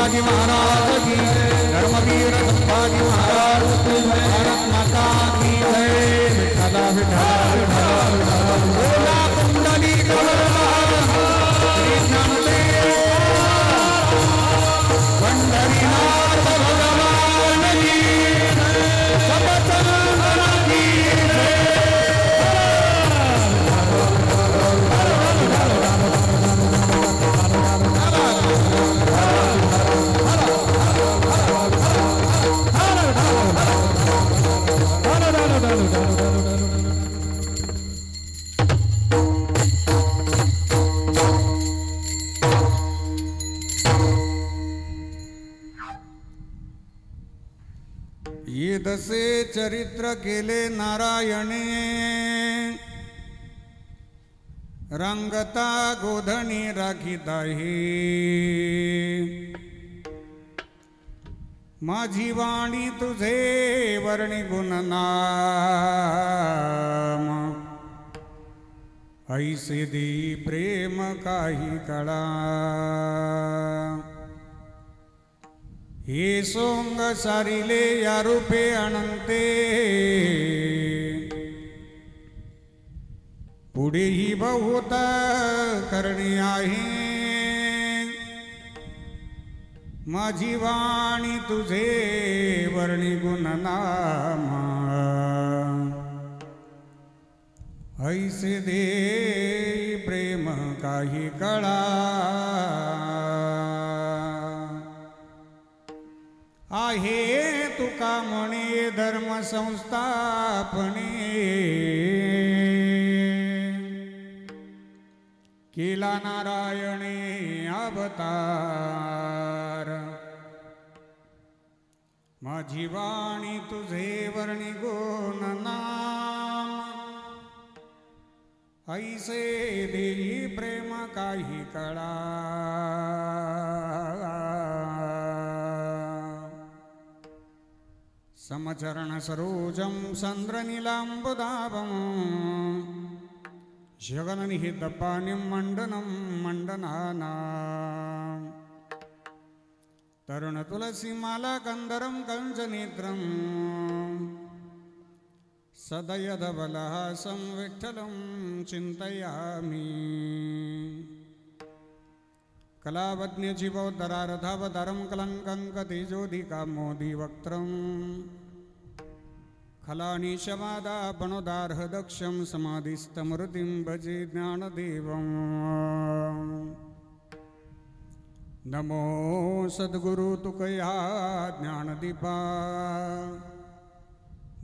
संभाजी महाराज की धर्मवीर संभाजी महाराज की भारत माता की जय विठला विठला बोला कुंडली श्री ज्ञानदेव पंढरीनाथ भगवान की सबचंदन की दसे चरित्र केले नारायणे रंगता गोधनी राखीता हे माझी वाणी तुझे वर्णी गुणनाम ऐसे दे प्रेम काही कळा हे सोंग सारिले या रूपे अनंते पुढेही बहुत करणे आहे माझी वाणी तुझे वर्णी गुणनाम ऐसे दे प्रेम काही कळा आहे तुका म्हणे धर्म संस्थापने केला नारायणे अवतार माझी वाणी तुझे वर्णी गुणनाम ऐसे देई प्रेम काही कळा समचरण सरोजं चन्द्रनीलाम्बुदाभं जगन्निहितपाणिं मण्डनं मण्डनानां तरुणतुलसीमालाकन्दरं कञ्चनेत्रं सदयधबलहासं विठ्ठलं चिन्तयामि कलावज्ञजीवोद्धरारथावतारं कलङ्कं कतिजोधिकामोदिवक्त्रं खलानीशमादापणोदार्हदक्षं समाधिस्थमृतिं भजे ज्ञानदेवं नमो सद्गुरु तुकया ज्ञानदीपा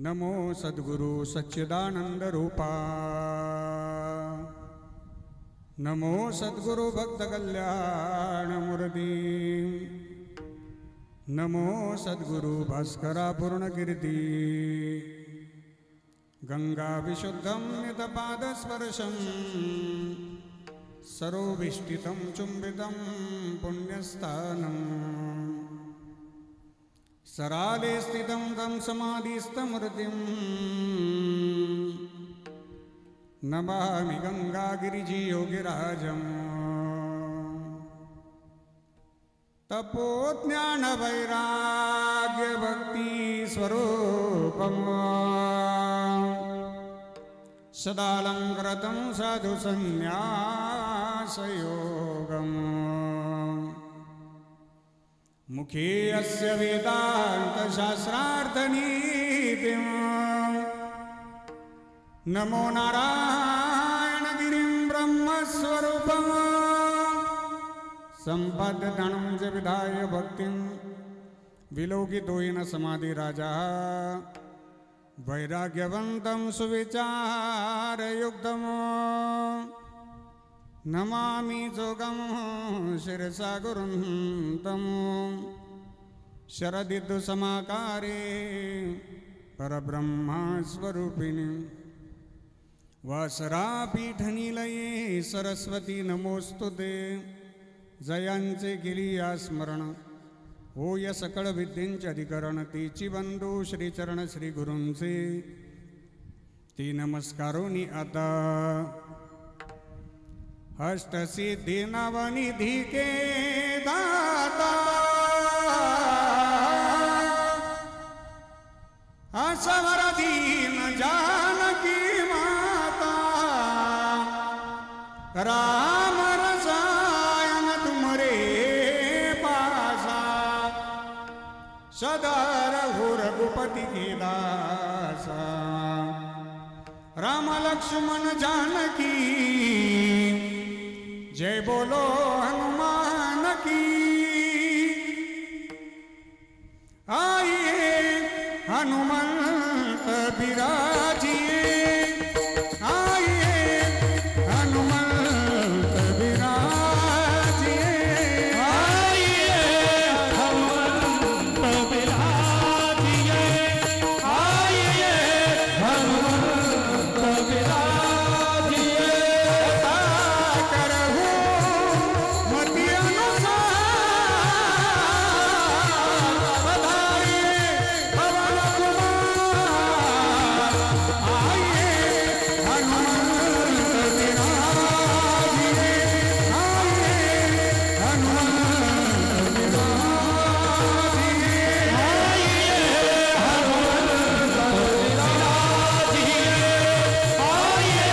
नमो सद्गुरु सच्चिदानन्दरूपा नमो सद्गुरु भक्त कल्याण मूर्ति नमो सद्गुरु भास्करा पूर्ण कीर्ति गंगा विशुद्धं नितपादस्पर्शं सरोविष्टितं चुम्बितं पुण्यस्थानं सराले स्थितं तं समाधिस्थमूर्तिं नमामि गंगागिरिजीयोगिराजम् तपो ज्ञान वैराग्य भक्ति स्वरूपम् सदालंकृतं साधु संन्यासयोगम् मुखे अस्य वेदांत शास्त्रार्थनीतिम् नमो नारायण गिरिं ब्रह्मस्वरूपम् संपद्य धनं च विधाय भक्तिं विलोकितोयेन समाधिराजा वैराग्यवन्तं सुविचारयुक्तं नमामि जोगं शिरसा गुरुं तं शरदिदुसमाकारे परब्रह्मस्वरूपिणी वासरापीठनिलये सरस्वती नमोस्तुते जयांचे गिरिया स्मरण होय सकळ विद्येंचे अधिकरण तीची बंधू श्रीचरण श्री गुरूंचे ती नमस्कारोनी आता अष्टसिद्धी नवनिधी के दाता असवर दीन जानकी माता राम रसायन तुमरे पासा सदा रघु रघुपति के दासा राम लक्ष्मण जानकी जय बोलो हनुमान की आइए हनुमंत बिराजिए आइए हनुमंत बिराजिए आइए हनुमंत बिराजिए आइए हनुमंत बिराजिए करहु मति अनुसार बधाइए पवन कुमार आइए हनुमंत बिराजिए आइए हनुमंत बिराजिए आइए हनुमंत बिराजिए आइए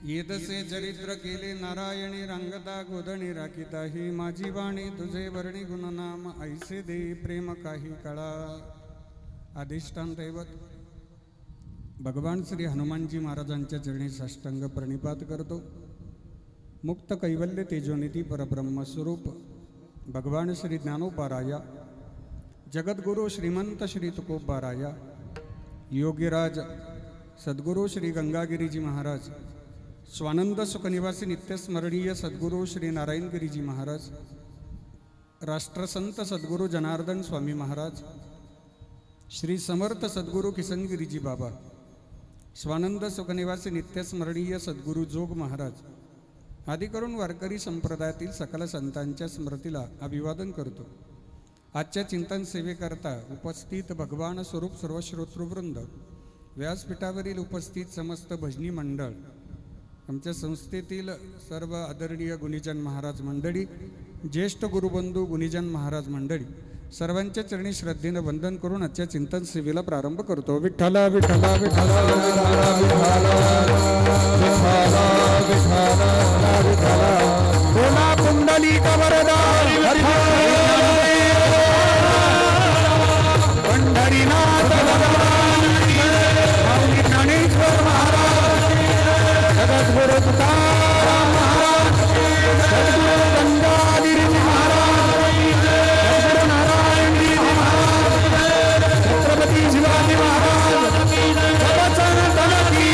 येदसे चरित्र केले नारायणी रंगता गोधणी राखिता ही माझी वाणी तुझे वर्णी गुणनाम ऐसे दे प्रेम काही काळा अधिष्ठान दैवत भगवान श्री हनुमानजी महाराजांच्या चरणी साष्टांग प्रणिपात करतो. मुक्त कैवल्य तेजोनिधी परब्रह्म स्वरूप भगवान श्री ज्ञानोबाराया जगद्गुरु श्रीमंत श्री तुकोबाराया योगीराज सद्गुरु श्री गंगागिरीजी महाराज स्वानंद सुखनिवासी नित्यस्मरणीय सद्गुरु श्री नारायणगिरीजी महाराज राष्ट्रसंत सद्गुरु जनार्दन स्वामी महाराज श्री समर्थ सद्गुरु किसनगिरीजी बाबा स्वानंद सुखनिवासी नित्यस्मरणीय सद्गुरु जोग महाराज आदी करून वारकरी संप्रदायातील सकल संतांच्या स्मृतीला अभिवादन करतो. आजच्या चिंतन सेवेकरता उपस्थित भगवान स्वरूप सर्व श्रोतृवृंद, व्यासपीठावरील उपस्थित समस्त भजनी मंडळ, आमच्या संस्थेतील सर्व आदरणीय गुणीजन महाराज मंडळी, ज्येष्ठ गुरुबंधू गुणीजन महाराज मंडळी, सर्वांच्या चरणी श्रद्धेनं वंदन करून आजच्या चिंतन सेवेला प्रारंभ करतो. विठ्ठला विठ्ठला विठ्ठला विठ्ठला विठ्ठला विठ्ठला बोला पुंडलिक वरदा पंढरीनाथ भगवान ज्ञानेश्वर महाराज जगद्गुरु तुकाराम महाराज सद्गुरु गंगाधरजी महाराज सद्गुरु नारायणजी महाराज छत्रपती शिवाजी महाराज सबचन तनकी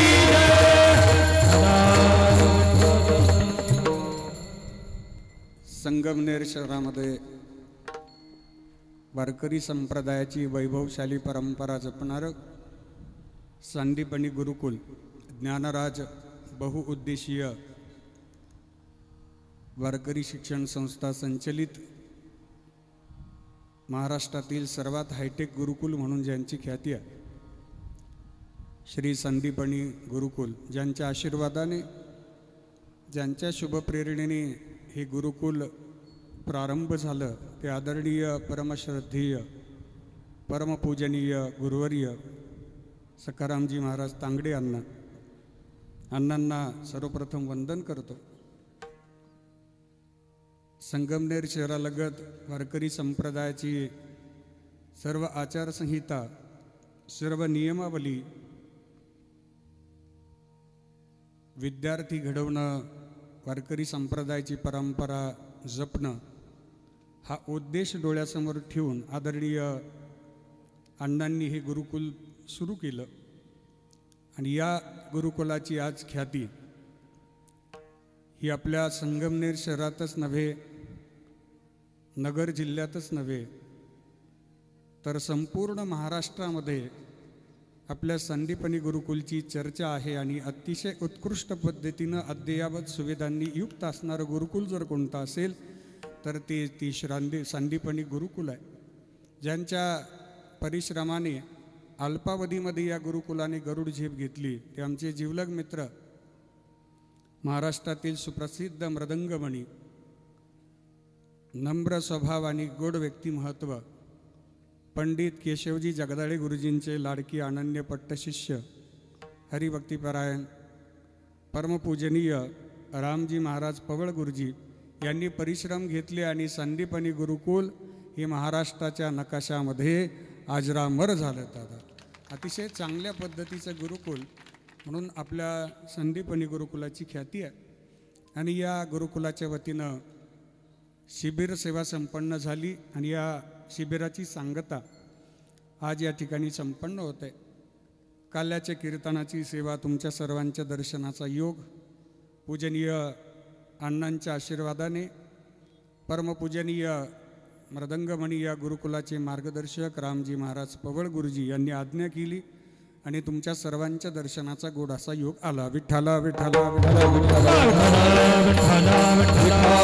संगमनेर शहरामध्ये वारकरी संप्रदायाची वैभवशाली परंपरा जपणारं सांदीपनी गुरुकुल ज्ञानराज बहुउद्देशीय वारकरी शिक्षण संस्था संचलित महाराष्ट्रातील सर्वात हायटेक गुरुकुल म्हणून ज्यांची ख्याती आहे, श्री संदीपनी गुरुकुल, ज्यांच्या आशीर्वादाने, ज्यांच्या शुभप्रेरणेने हे गुरुकुल प्रारंभ झालं, ते आदरणीय परमश्रद्धेय परमपूजनीय गुरुवर्य सखारामजी महाराज तांगडे अण्णांना सर्वप्रथम वंदन करतो. संगमनेर शहरालगत वारकरी संप्रदायाची सर्व आचारसंहिता, सर्व नियमावली, विद्यार्थी घडवणं, वारकरी संप्रदायाची परंपरा जपणं हा उद्देश डोळ्यासमोर ठेवून आदरणीय अण्णांनी हे गुरुकुल सुरू केलं. आणि या गुरुकुलाची आज ख्याती ही आपल्या संगमनेर शहरातच नव्हे, नगर जिल्ह्यातच नव्हे, तर संपूर्ण महाराष्ट्रामध्ये आपल्या संदीपनी गुरुकुलची चर्चा आहे. आणि अतिशय उत्कृष्ट पद्धतीनं अद्ययावत सुविधांनी युक्त असणारं गुरुकुल जर कोणतं असेल तर ती संदीपनी गुरुकुल आहे. ज्यांच्या परिश्रमाने अल्पावधीमध्ये या गुरुकुलाने गरुड झेप घेतली ते आमचे जिवलग मित्र महाराष्ट्रातील सुप्रसिद्ध मृदंगमणी, नम्र स्वभाव आणि गोड व्यक्तिमत्व, पंडित केशवजी जगदाळे गुरुजींचे लाडकी अनन्य पट्टशिष्य, हरिभक्तिपरायण परमपूजनीय रामजी महाराज पवळ गुरुजी यांनी परिश्रम घेतले आणि संदीपनी गुरुकुल हे महाराष्ट्राच्या नकाशामध्ये अजरामर झालं. दादा अतिशय चांगल्या पद्धतीचं गुरुकुल म्हणून आपल्या संदीपनी गुरुकुलाची ख्याती आहे. आणि या गुरुकुलाच्या वतीनं शिबिर सेवा संपन्न झाली आणि या शिबिराची सांगता आज या ठिकाणी संपन्न होते. काल्याच्या कीर्तनाची सेवा, तुमच्या सर्वांच्या दर्शनाचा योग, पूजनीय अण्णांच्या आशीर्वादाने परमपूजनीय मृदंगमणी या गुरुकुलाचे मार्गदर्शक रामजी महाराज पवळ गुरुजी यांनी आज्ञा केली आणि तुमच्या सर्वांच्या दर्शनाचा गोड असा योग आला. विठ्ठला विठ्ठला विठ्ठला विठ्ठला विठ्ठला.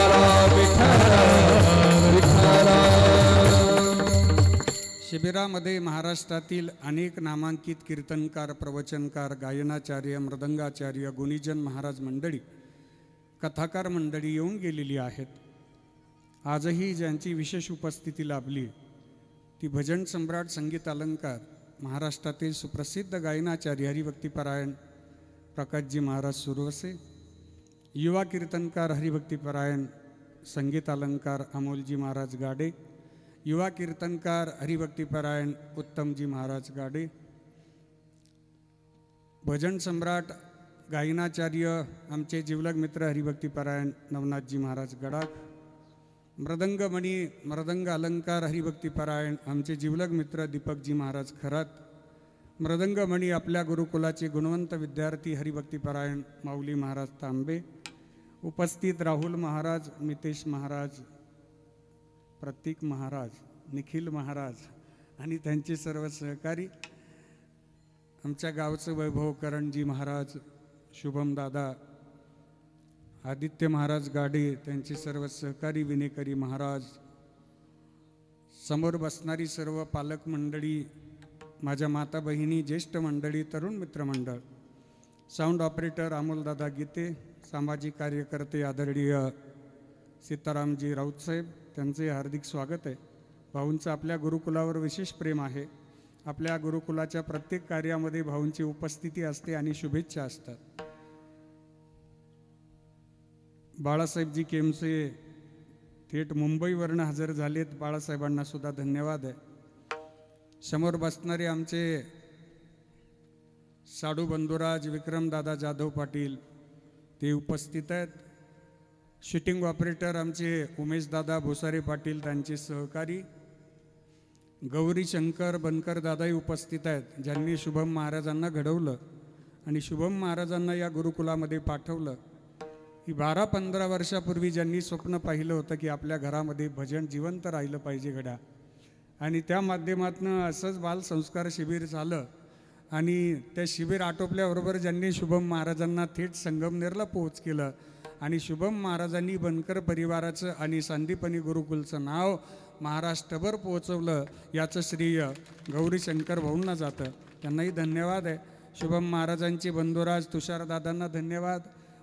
शिबिरामध्ये महाराष्ट्रातील अनेक नामांकित कीर्तनकार, प्रवचनकार, गायनाचार्य, मृदंगाचार्य, गुणीजन महाराज मंडळी, कथाकार मंडळी येऊन गेलेली आहेत. आजही ज्यांची विशेष उपस्थिती लाभली ती भजन सम्राट, संगीत अलंकार, महाराष्ट्रातील सुप्रसिद्ध गायनाचार्य हरिभक्तिपरायण प्रकाशजी महाराज सुरवसे, युवा कीर्तनकार हरिभक्तिपरायण संगीत अलंकार अमोलजी महाराज गाडे, युवा कीर्तनकार हरिभक्तिपरायण उत्तमजी महाराज गाडे, भजन सम्राट गायनाचार्य आमचे जिवलग मित्र हरिभक्तिपरायण नवनाथजी महाराज गडाख, मृदंगमणी मृदंग अलंकार हरिभक्तिपरायण आमचे जिवलग मित्र दीपकजी महाराज खरात, मृदंगमणी आपल्या गुरुकुलाचे गुणवंत विद्यार्थी हरिभक्तिपरायण माऊली महाराज तांबे, उपस्थित राहुल महाराज, मितेश महाराज, प्रतीक महाराज, निखिल महाराज आणि त्यांचे सर्व सहकारी, आमच्या गावचं वैभव करणजी महाराज, शुभम दादा, आदित्य महाराज गाडे, त्यांचे सर्व सहकारी, विनेकरी महाराज, समोर बसणारी सर्व पालक मंडळी, माझ्या माता बहिणी, ज्येष्ठ मंडळी, तरुण मित्रमंडळ, साऊंड ऑपरेटर अमोलदादा गीते, सामाजिक कार्यकर्ते आदरणीय सीतारामजी राऊतसाहेब, त्यांचे हार्दिक स्वागत आहे. भाऊंचं आपल्या गुरुकुलावर विशेष प्रेम आहे. आपल्या गुरुकुलाच्या प्रत्येक कार्यामध्ये भाऊंची उपस्थिती असते आणि शुभेच्छा असतात. बाळासाहेबजी केमसे थेट मुंबईवरनं हजर झालेत, बाळासाहेबांना सुद्धा धन्यवाद आहे. समोर बसणारे आमचे साडू बंधुराज, विक्रमदादा जाधव पाटील ते उपस्थित आहेत. शूटिंग ऑपरेटर आमचे उमेशदादा भोसारे पाटील, त्यांचे सहकारी, गौरी शंकर बनकर दादाही उपस्थित आहेत, ज्यांनी शुभम महाराजांना घडवलं आणि शुभम महाराजांना या गुरुकुलामध्ये पाठवलं. ही 12-15 वर्षापूर्वी ज्यांनी स्वप्न पाहिलं होतं की आपल्या घरामध्ये भजन जिवंत राहिलं पाहिजे घडा, आणि त्या माध्यमातून असंच बालसंस्कार शिबिर झालं आणि त्या शिबिर आटोपल्याबरोबर ज्यांनी शुभम महाराजांना थेट संगमनेरला पोहोच केलं आणि शुभम महाराजांनी बनकर परिवाराचं आणि संदीपनी गुरुकुलचं नाव महाराष्ट्रभर पोहोचवलं, याचं श्रेय गौरी शंकर भाऊंना जातं. त्यांनाही धन्यवाद आहे. शुभम महाराजांचे बंधुराज तुषारदादांना धन्यवाद.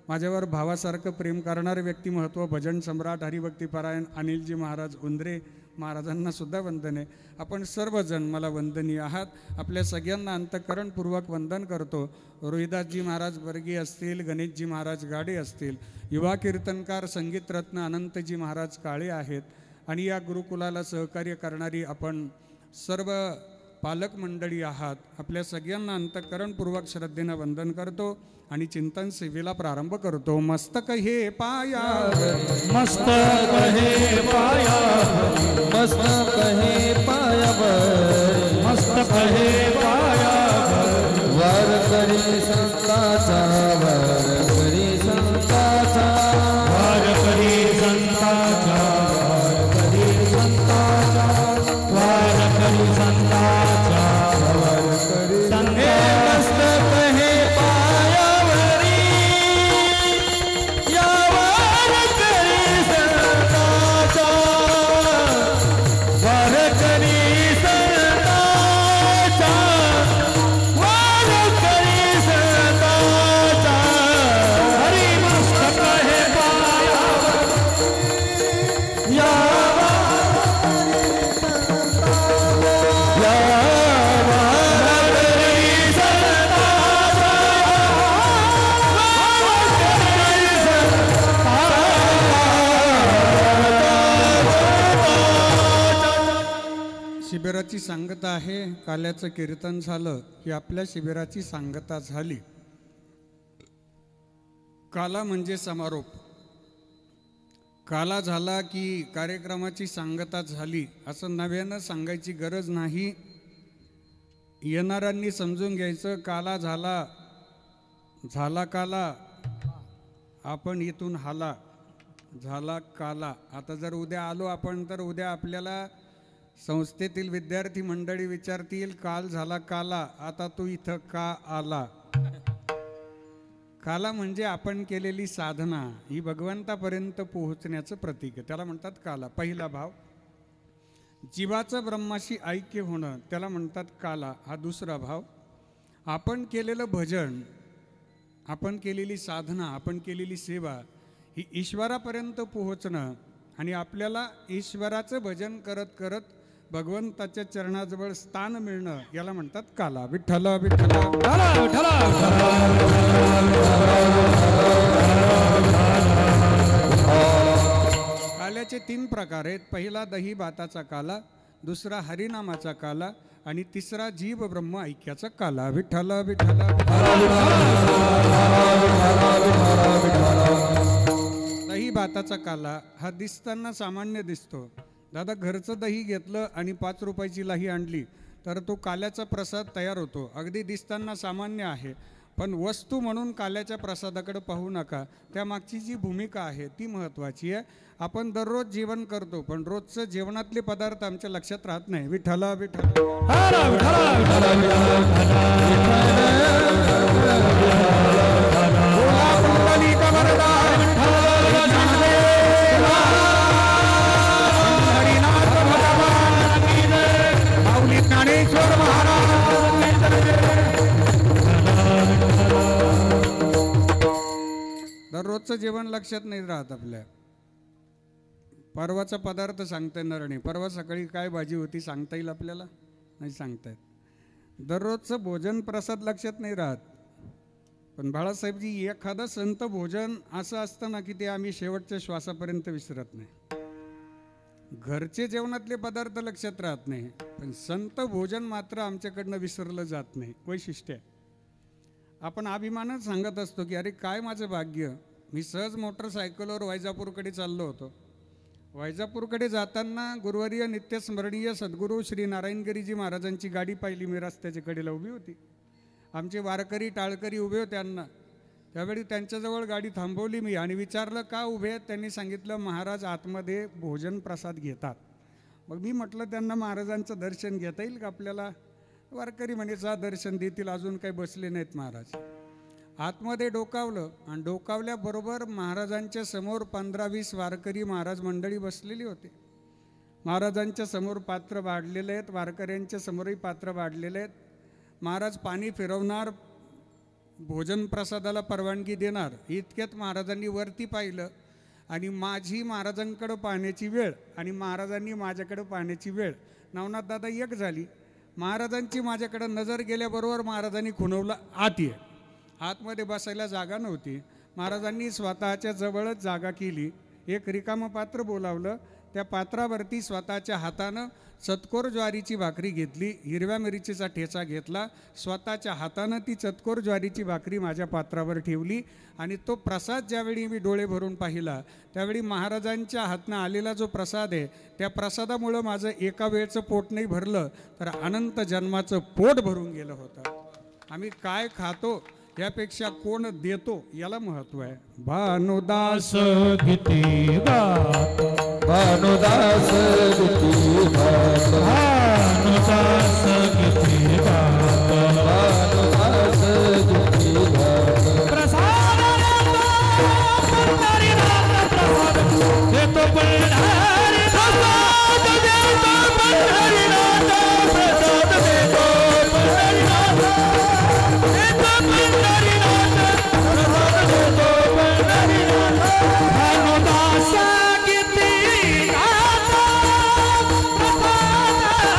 माझ्यावर भावासारखं प्रेम करणारे व्यक्तिमत्व भजन सम्राट हरिभक्तिपरायण अनिलजी महाराज उंदरे महाराजांना सुद्धा वंदन आहे. आपण सर्वजण मला वंदनीय आहात. आपल्या सगळ्यांना अंतःकरणपूर्वक वंदन करतो. रोहिदासजी महाराज वर्गीय असतील, गणेशजी महाराज गाडे असतील, युवा कीर्तनकार संगीतरत्न अनंतजी महाराज काळे आहेत आणि या गुरुकुलाला सहकार्य करणारी आपण सर्व पालक मंडळी आहात. आपल्या सगळ्यांना अंतःकरणपूर्वक श्रद्धेनं वंदन करतो आणि चिंतन सेवेला प्रारंभ करतो. मस्तक हे पाया, मस्तक हे पाया, मस्तक हे पाया, मस्तक हे पाया, वर करी संताचा, वर करी संताचा, वर करी संताचा, वर करी संताचा, वर करी संताचा, वर करी संताचा. मस्तक हे पाया वरी, या वर करी संताचा, वर करी संताचा, शिबिराची सांगता आहे. काल्याचं कीर्तन झालं की आपल्या शिबिराची सांगता झाली. काला म्हणजे समारोप. काला झाला की कार्यक्रमाची सांगता झाली असं नव्यानं सांगायची गरज नाही. येणाऱ्यांनी समजून घ्यायचं काला झाला, झाला काला, आपण इथून हाला, झाला काला. आता जर उद्या आलो आपण तर उद्या आपल्याला संस्थेतील विद्यार्थी मंडळी विचारतील काल झाला काला, आता तू इथं का आला. काला म्हणजे आपण केलेली साधना ही भगवंतापर्यंत पोहोचण्याचं प्रतीक आहे, त्याला म्हणतात काला. पहिला भाव जीवाचं ब्रह्माशी ऐक्य होणं, त्याला म्हणतात काला. हा दुसरा भाव आपण केलेलं भजन, आपण केलेली साधना, आपण केलेली सेवा ही ईश्वरापर्यंत पोहोचणं आणि आपल्याला ईश्वराचं भजन करत करत भगवंताच्या चरणाजवळ स्थान मिळणं, याला म्हणतात काला. विठ्ठल विठ्ठल काल्याचे 3 प्रकार आहेत. पहिला दही भाताचा काला, दुसरा हरिनामाचा काला आणि तिसरा जीव ब्रह्म ऐक्याचा काला. विठ्ठल विठ्ठल दही भाताचा काला हा दिसताना सामान्य दिसतो. दादा घरचं दही घेतलं आणि 5 रुपयाची लाही आणली तर तो काल्याचा प्रसाद तयार होतो. अगदी दिसताना सामान्य आहे, पण वस्तू म्हणून काल्याच्या प्रसादाकडे पाहू नका. त्यामागची जी भूमिका आहे ती महत्त्वाची आहे. आपण दररोज जेवण करतो पण रोजचं जेवणातले पदार्थ आमच्या लक्षात राहत नाही. विठ्ठला विठ्ठला दररोजचं जेवण लक्षात नाही राहत आपल्या. परवाचा पदार्थ सांगता येणार नाही. परवा सकाळी काय भाजी होती सांगता येईल आपल्याला? नाही सांगता येत. दररोजचं भोजन प्रसाद लक्षात नाही राहत. पण बाळासाहेबजी एखादं संत भोजन असं असतं ना की ते आम्ही शेवटच्या श्वासापर्यंत विसरत नाही. घरचे जेवणातले पदार्थ लक्षात राहत नाही, पण संत भोजन मात्र आमच्याकडनं विसरलं जात नाही. वैशिष्ट्य आहे. आपण अभिमानात सांगत असतो की अरे काय माझं भाग्य, मी सहज मोटरसायकलवर वैजापूरकडे चाललो होतो. वैजापूरकडे जाताना गुरुवर्य नित्यस्मरणीय सद्गुरू श्री नारायणगिरीजी महाराजांची गाडी पाहिली. मी रस्त्याच्या कडेला उभी होती. आमचे वारकरी टाळकरी उभे होते अण्णा. त्यावेळी त्यांच्याजवळ गाडी थांबवली मी आणि विचारलं का उभे आहेत. त्यांनी सांगितलं महाराज आतमध्ये भोजन प्रसाद घेतात. मग मी म्हटलं त्यांना महाराजांचं दर्शन घेता येईल का आपल्याला? वारकरी म्हणे जा दर्शन देतील, अजून काही बसले नाहीत महाराज. आतमध्ये डोकावलं आणि डोकावल्याबरोबर महाराजांच्या समोर 15-20 वारकरी महाराज मंडळी बसलेली होते. महाराजांच्या समोर पात्र वाढलेले आहेत, वारकऱ्यांच्या समोरही पात्र वाढलेले आहेत. महाराज पाणी फिरवणार, भोजन प्रसादाला परवानगी देणार. इतक्यात महाराजांनी वरती पाहिलं आणि माझी महाराजांकडं पाहण्याची वेळ आणि महाराजांनी माझ्याकडं पाहण्याची वेळ नवनाथ दादा एक झाली. महाराजांची माझ्याकडं नजर गेल्याबरोबर महाराजांनी खुणवलं आत ये. आतमध्ये बसायला जागा नव्हती. महाराजांनी स्वतःच्या जवळच जागा केली. एक रिकामं पात्र बोलावलं. त्या पात्रावरती स्वतःच्या हातानं चतकोर ज्वारीची भाकरी घेतली, हिरव्या मिरचीचा ठेचा घेतला, स्वतःच्या हातानं ती चतकोर ज्वारीची भाकरी माझ्या पात्रावर ठेवली आणि तो प्रसाद ज्यावेळी मी डोळे भरून पाहिला त्यावेळी महाराजांच्या हातनं आलेला जो प्रसाद आहे त्या प्रसादामुळं माझं एका वेळचं पोट नाही भरलं तर अनंत जन्माचं पोट भरून गेलं होतं. आम्ही काय खातो यापेक्षा कोण देतो याला महत्व आहे. भानुदास गीती गात, भानुदास गीती गात, भानुदास गीती गात, भानुदास गीती गात. प्रसाद देतो पंढरी, प्रसाद देतो पंढरीनाथ, प्रसाद देतो पंढरीनाथ, देतो पंढरीनाथ, प्रसाद देतो पंढरीनाथ. भानुदास गीती गात, प्रसाद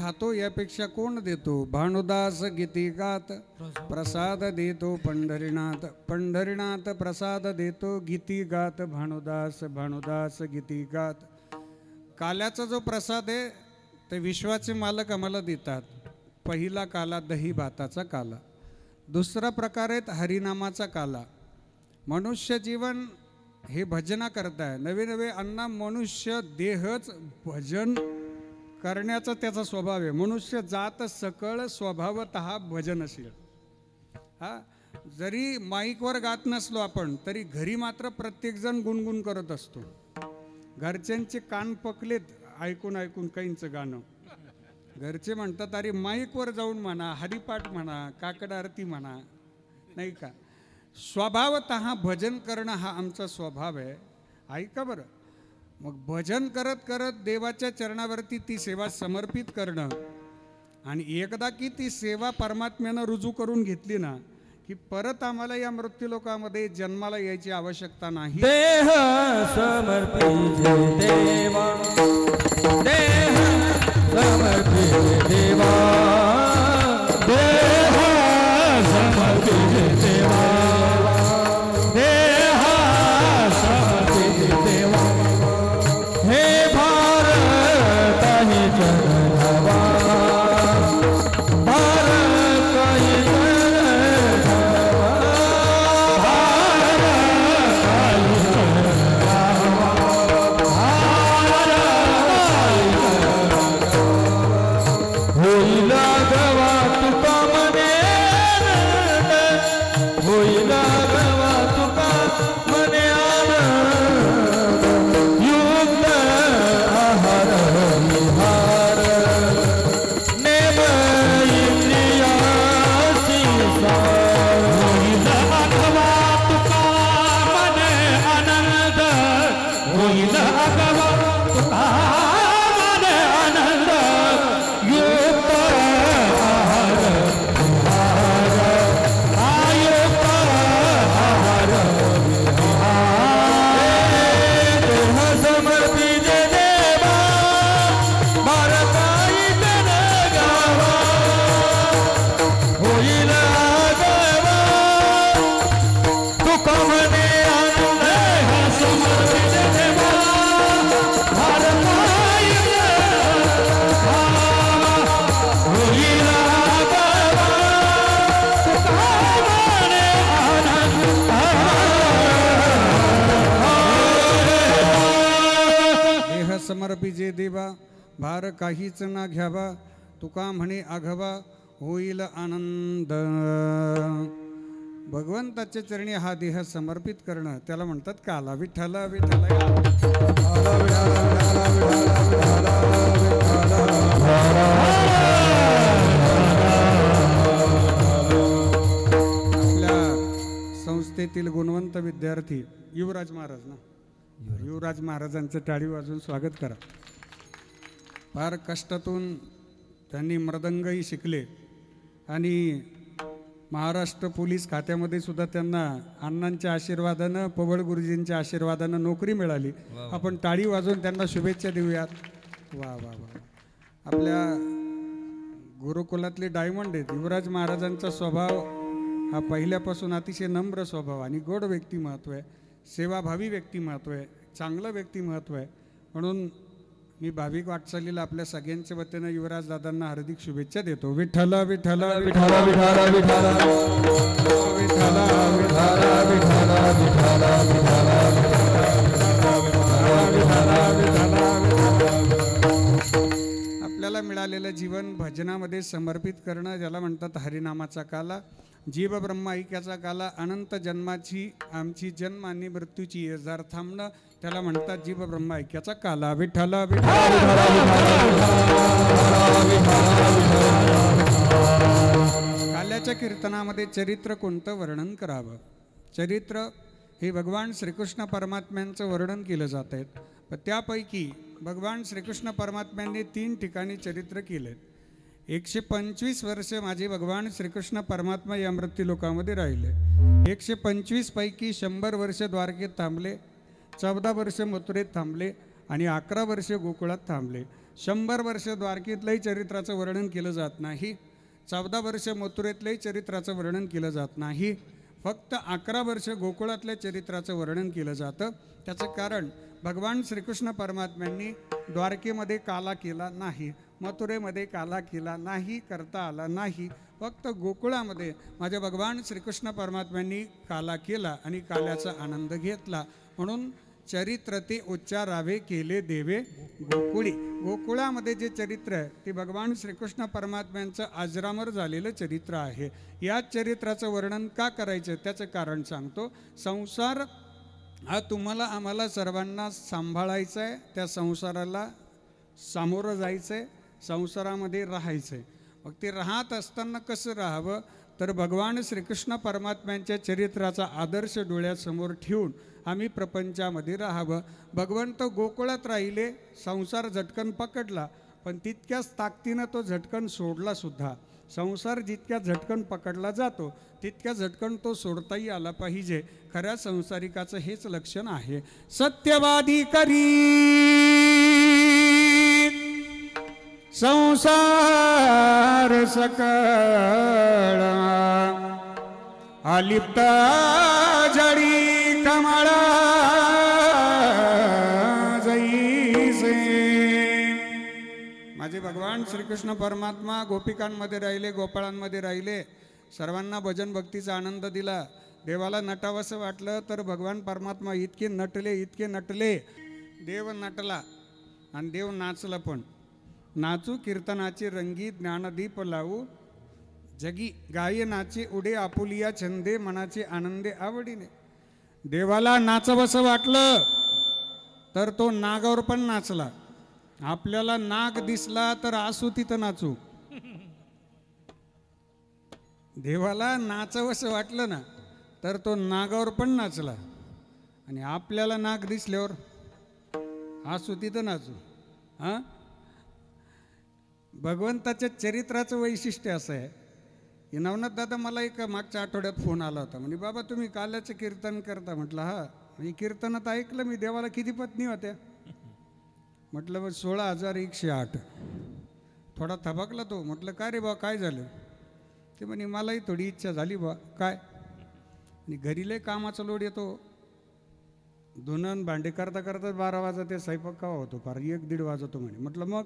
खातो यापेक्षा कोण देतो? भानुदास गीती गात प्रसाद देतो पंढरीनाथ, पंढरीनाथ प्रसाद देतो गीती गात भानुदास, भानुदास गीती गात. काल्याचा जो प्रसाद आहे ते विश्वाचे मालक आम्हाला देतात. पहिला काला दही भाताचा काला, दुसरा प्रकार आहे हरिनामाचा काला. मनुष्य जीवन हे भजना करताय, नवे नवे अण्णा मनुष्य देहच भजन करण्याचा त्याचा स्वभाव आहे. मनुष्य जात सकळ स्वभावतः भजनशील. हा, जरी माईकवर गात नसलो आपण तरी घरी मात्र प्रत्येकजण गुणगुण करत असतो. घरच्यांचे कान पकलेत ऐकून ऐकून काहींचं गाणं. घरचे म्हणतात अरे माईकवर जाऊन म्हणा, हरिपाठ म्हणा, काकड आरती म्हणा, नाही का. स्वभावतः भजन करणं हा आमचा स्वभाव आहे. ऐका बरं, मग भजन करत करत देवाच्या चरणावरती ती सेवा समर्पित करणं, आणि एकदा की ती सेवा परमात्म्यानं रुजू करून घेतली ना की परत आम्हाला या मृत्यूलोकामध्ये जन्माला यायची आवश्यकता नाही. देह समर्पित देवा, देह समर्पित देवा, देह समर्पित देवा, देह समर्पित देवा. हे भारत ही जगधावा, भारत ही जगधावा, भारत ही जगधावा, होईल गवा तुका मने आनंद, होईल गवा तुका मने आनंद. युक्त आहार विहार नेम इंद्रियासी सार. होईल गवा तुका मने आनंद, होईल गवा तुका मने आनंद. युक्त आहार विहार, आयुक्त आहार विहार. देह समर्पित देवा, भारताई जनगावा, होईल गवा तुका म्हणे आनंद. देह समर्पित देवा, भारताई जनगावा, होईल गवा तुका म्हणे आनंद. देह समर्पिजे देवा, भार काहीच ना घ्यावा, तुका म्हणे आघवा, होईल आनंद. भगवंताच्या चरणी हा देह समर्पित करणं त्याला म्हणतात काला. विठ्ठल विठ्ठल आपल्या संस्थेतील गुणवंत विद्यार्थी युवराज महाराज ना, युवराज महाराजांचं टाळी वाजवून स्वागत करा. फार कष्टातून त्यांनी मृदंगही शिकले आणि महाराष्ट्र पोलीस खात्यामध्ये सुद्धा त्यांना अण्णांच्या आशीर्वादानं, पवळ गुरुजींच्या आशीर्वादानं नोकरी मिळाली. आपण टाळी वाजवून त्यांना शुभेच्छा देऊयात. वा वा वा. आपल्या गुरुकुलातले डायमंड आहेत. युवराज महाराजांचा स्वभाव हा पहिल्यापासून अतिशय नम्र स्वभाव आणि गोड व्यक्तिमत्व आहे, सेवाभावी व्यक्तिमत्व आहे, चांगलं व्यक्तिमत्व आहे. म्हणून मी भाविक वाटचालीला आपल्या सगळ्यांच्या वतीनं युवराज दादांना हार्दिक शुभेच्छा देतो. विठ्ठल विठ्ठल विठ्ठल विठ्ठल विठ्ठल आपल्याला मिळालेलं जीवन भजनामध्ये समर्पित करणं, ज्याला म्हणतात हरिनामाचा काला. जीव ब्रह्म ऐक्याचा काला. अनंत जन्माची आमची जन्म आणि मृत्यूची येजार थांबणं, त्याला म्हणतात जीव ब्रह्म ऐक्याचा काला. विठ्ठल काल्याच्या कीर्तनामध्ये चरित्र कोणतं वर्णन करावं? चरित्र हे भगवान श्रीकृष्ण परमात्म्यांचं वर्णन केलं जात आहे. पण त्यापैकी भगवान श्रीकृष्ण परमात्म्यांनी 3 ठिकाणी चरित्र केले. 125 वर्षे माझे भगवान श्रीकृष्ण परमात्मा या मृत्यूलोकामध्ये राहिले. 125 पैकी 100 वर्ष द्वारकेत थांबले, 14 वर्ष मथुरेत थांबले आणि 11 वर्ष गोकुळात थांबले. 100 वर्ष द्वारकेतलंही चरित्राचं वर्णन केलं जात नाही, 14 वर्ष मथुरेतलंही चरित्राचं वर्णन केलं जात नाही, फक्त 11 वर्ष गोकुळातल्या चरित्राचं वर्णन केलं जातं. त्याचं कारण भगवान श्रीकृष्ण परमात्म्यांनी द्वारकेमध्ये काला केला नाही, मथुरेमध्ये काला केला नाही, करता आला नाही. फक्त गोकुळामध्ये माझ्या भगवान श्रीकृष्ण परमात्म्यांनी काला केला आणि काल्याचा आनंद घेतला. म्हणून चरित्र ते उच्चारावे केले देवे गोकुळी. गोकुळामध्ये जे चरित्र आहे ते भगवान श्रीकृष्ण परमात्म्यांचं अजरामर झालेलं चरित्र आहे. या चरित्राचं वर्णन का करायचं त्याचं कारण सांगतो. संसार हा तुम्हाला आम्हाला सर्वांना सांभाळायचा आहे, त्या संसाराला सामोरं जायचं आहे, संसारामध्ये राहायचं आहे. मग ते राहत असताना कसं राहावं तर भगवान श्रीकृष्ण परमात्म्यांच्या चरित्राचा आदर्श डोळ्यासमोर ठेवून आम्ही प्रपंचामध्ये राहावं. भगवंत गोकुळात राहिले, संसार झटकन पकडला, पण तितक्याच ताकदीनं तो झटकन सोडला सुद्धा. संसार जितक्या झटकन पकडला जातो तितक्या झटकन तो सोडताही आला पाहिजे. खऱ्या संसारिकाचं हेच लक्षण आहे. सत्यवादी करी संसार सकळ, अलिप्त जडी कमळा जैसे. माझे भगवान श्रीकृष्ण परमात्मा गोपिकांमध्ये राहिले, गोपाळांमध्ये राहिले, सर्वांना भजन भक्तीचा आनंद दिला. देवाला नटावंसं वाटलं तर भगवान परमात्मा इतके नटले. देव नटला आणि देव नाचला पण. नाचू कीर्तनाचे रंगी ज्ञानदीप लावू, जगी गाये नाचे उडे आपुलिया छंदे, मनाचे आनंदे आवडीने. देवाला नाचवंसं वाटलं तर तो नागावर पण नाचला. आपल्याला नाग दिसला तर आसू तिथं नाचू. देवाला नाचवंसं वाटलं ना तर तो नागावर पण नाचला आणि आपल्याला नाग दिसल्यावर आसू तिथं नाचू. हां, भगवंताच्या चरित्राचं वैशिष्ट्य असं आहे की नवनाथ दादा मला एक मागच्या आठवड्यात फोन आला होता. म्हणजे बाबा तुम्ही काल्याचं कीर्तन करता. म्हटलं हा. म्हणजे कीर्तनात ऐकलं मी देवाला किती पत्नी होत्या. म्हटलं मग 16,108. थोडा थबकला तो. म्हटलं काय रे बा काय झालं. ते म्हणे मलाही थोडी इच्छा झाली बा. काय. आणि घरी लय कामाचा लोड येतो. धुणं भांडे करता करता 12 वाजता स्वयंपाक केव्हा होतो फार 1-1:30 वाजतो म्हणे. म्हटलं मग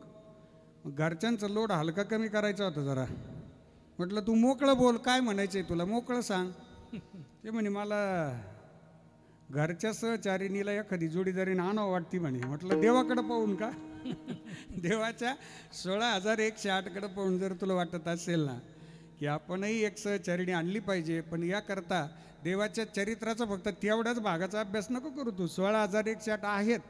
घरच्यांचा लोड हलका कमी करायचा होता जरा. म्हटलं तू मोकळं बोल, काय म्हणायचं आहे तुला, मोकळं सांग. ते म्हणे मला घरच्या सहचारिणीला एखादी जोडीदारीने आणावं वाटती म्हणे. म्हटलं देवाकडं पाहून का. देवाच्या 16,108कडं पाहून जर तुला वाटत असेल ना की आपणही एक सहचारिणी आणली पाहिजे, पण याकरता देवाच्या चरित्राचा फक्त तेवढ्याच भागाचा अभ्यास नको करू तू. 16,108 आहेत,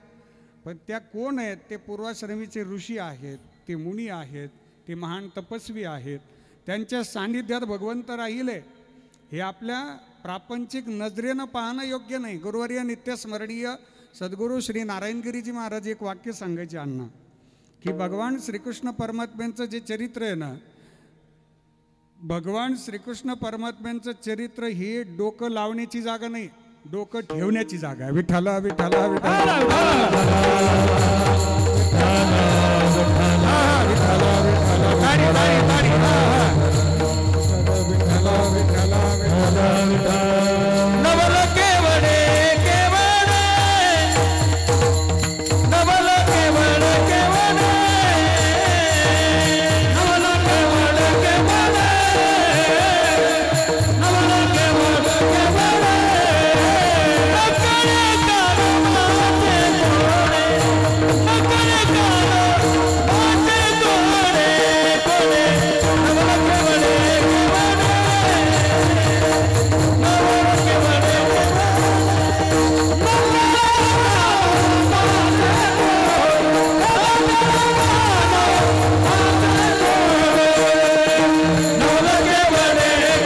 पण त्या कोण आहेत. ते पूर्वाश्रमीचे ऋषी आहेत, ते मुनी आहेत, ते महान तपस्वी आहेत. त्यांच्या सान्निध्यात भगवंत राहिले हे आपल्या प्रापंचिक नजरेनं पाहणं योग्य नाही. गुरुवर्य नित्यस्मरणीय सद्गुरू श्री नारायणगिरीजी महाराज एक वाक्य सांगायचे अण्णा की भगवान श्रीकृष्ण परमात्म्यांचं जे चरित्र आहे ना, भगवान श्रीकृष्ण परमात्म्यांचं चरित्र हे डोकं लावण्याची जागा नाही, डोकं ठेवण्याची जागा आहे. विठ्ठला विठ्ठला विठ्ठला नवल केवडे केवडे, नवल केवड केवडे, नवल केवड केवडे, नवल केवड केवडे. नकळे कालो माते गोडे, नकळे कालो माते गोडे गोडे, नवल केवडे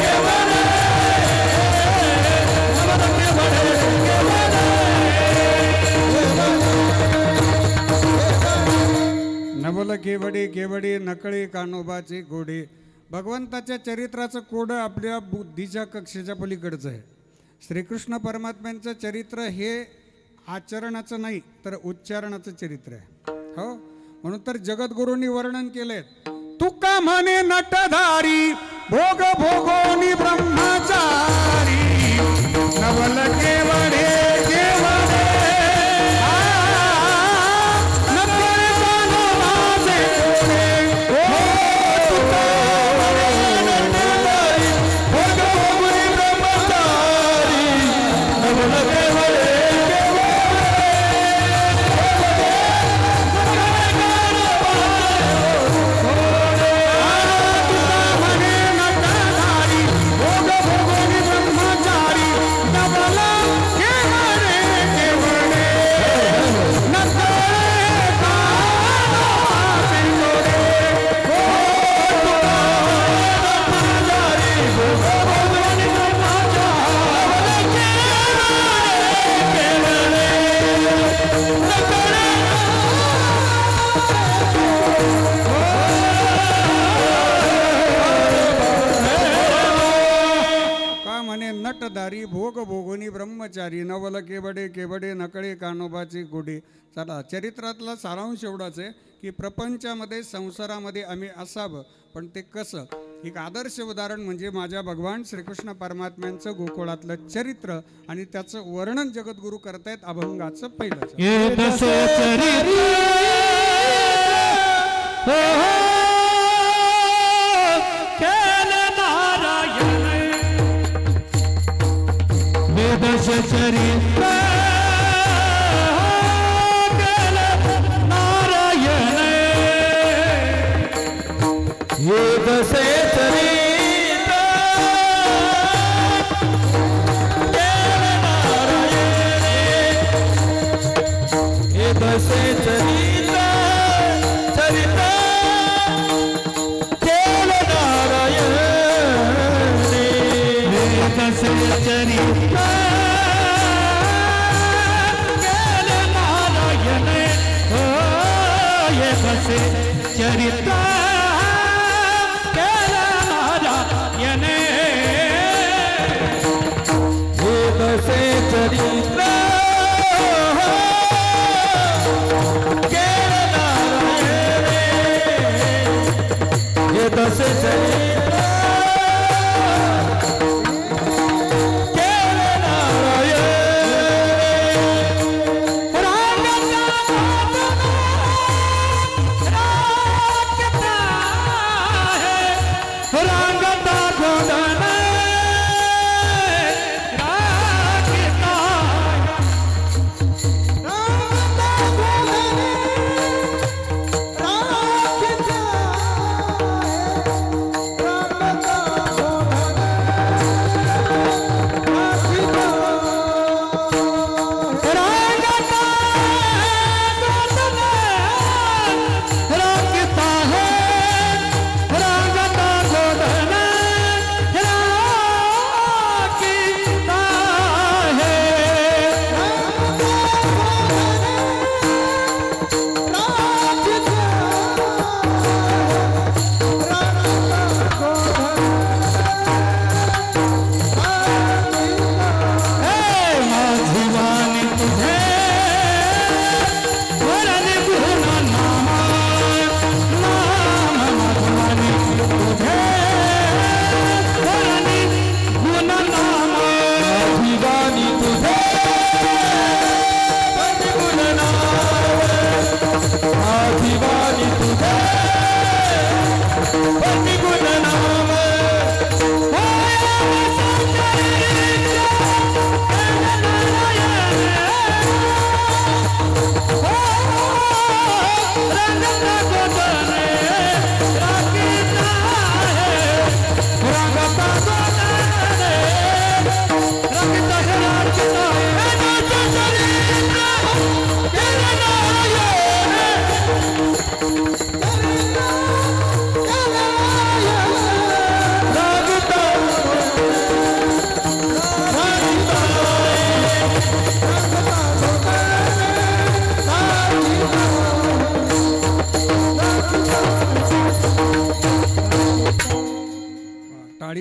केवडे. नवल केवडे केवडे नकळे कानोबाचे गोडे. भगवंताच्या चरित्राचं कोडं आपल्या बुद्धीच्या कक्षेच्या पलीकडचं आहे. श्रीकृष्ण परमात्म्यांचं चरित्र हे आचरणाचं नाही तर उच्चारणाचं चरित्र आहे. हो, म्हणून तर जगद्गुरूंनी वर्णन केले, तुका म्हणे नटधारी भोग भोगोनी ब्रह्मचारी नवल केवडे केवडे नवल जानो माझे कोणे हो तुका म्हणे नटधारी भोग भोगोनी ब्रह्मचारी नवल केवडे नटधारी भोग भोगोनी ब्रह्मचारी नवल केवडे केवडे नकळे कानोबाचे गोडे. चला, चरित्रातला सारांश एवढाच आहे की प्रपंचामध्ये संसारामध्ये आम्ही असावं, पण ते कसं. एक आदर्श उदाहरण म्हणजे माझ्या भगवान श्रीकृष्ण परमात्म्यांचं गोकुळातलं चरित्र आणि त्याचं वर्णन जगद्गुरू करतायत अभंगाचं पहिलं. चरित्र नारायण ये दसे चरित्र नारायण ये दसे चरित्र चरित्र केल नारायण ये दसे चरित्र चरित्र नारायण ये दसे चरित्र नारायण ये दसे चरित्र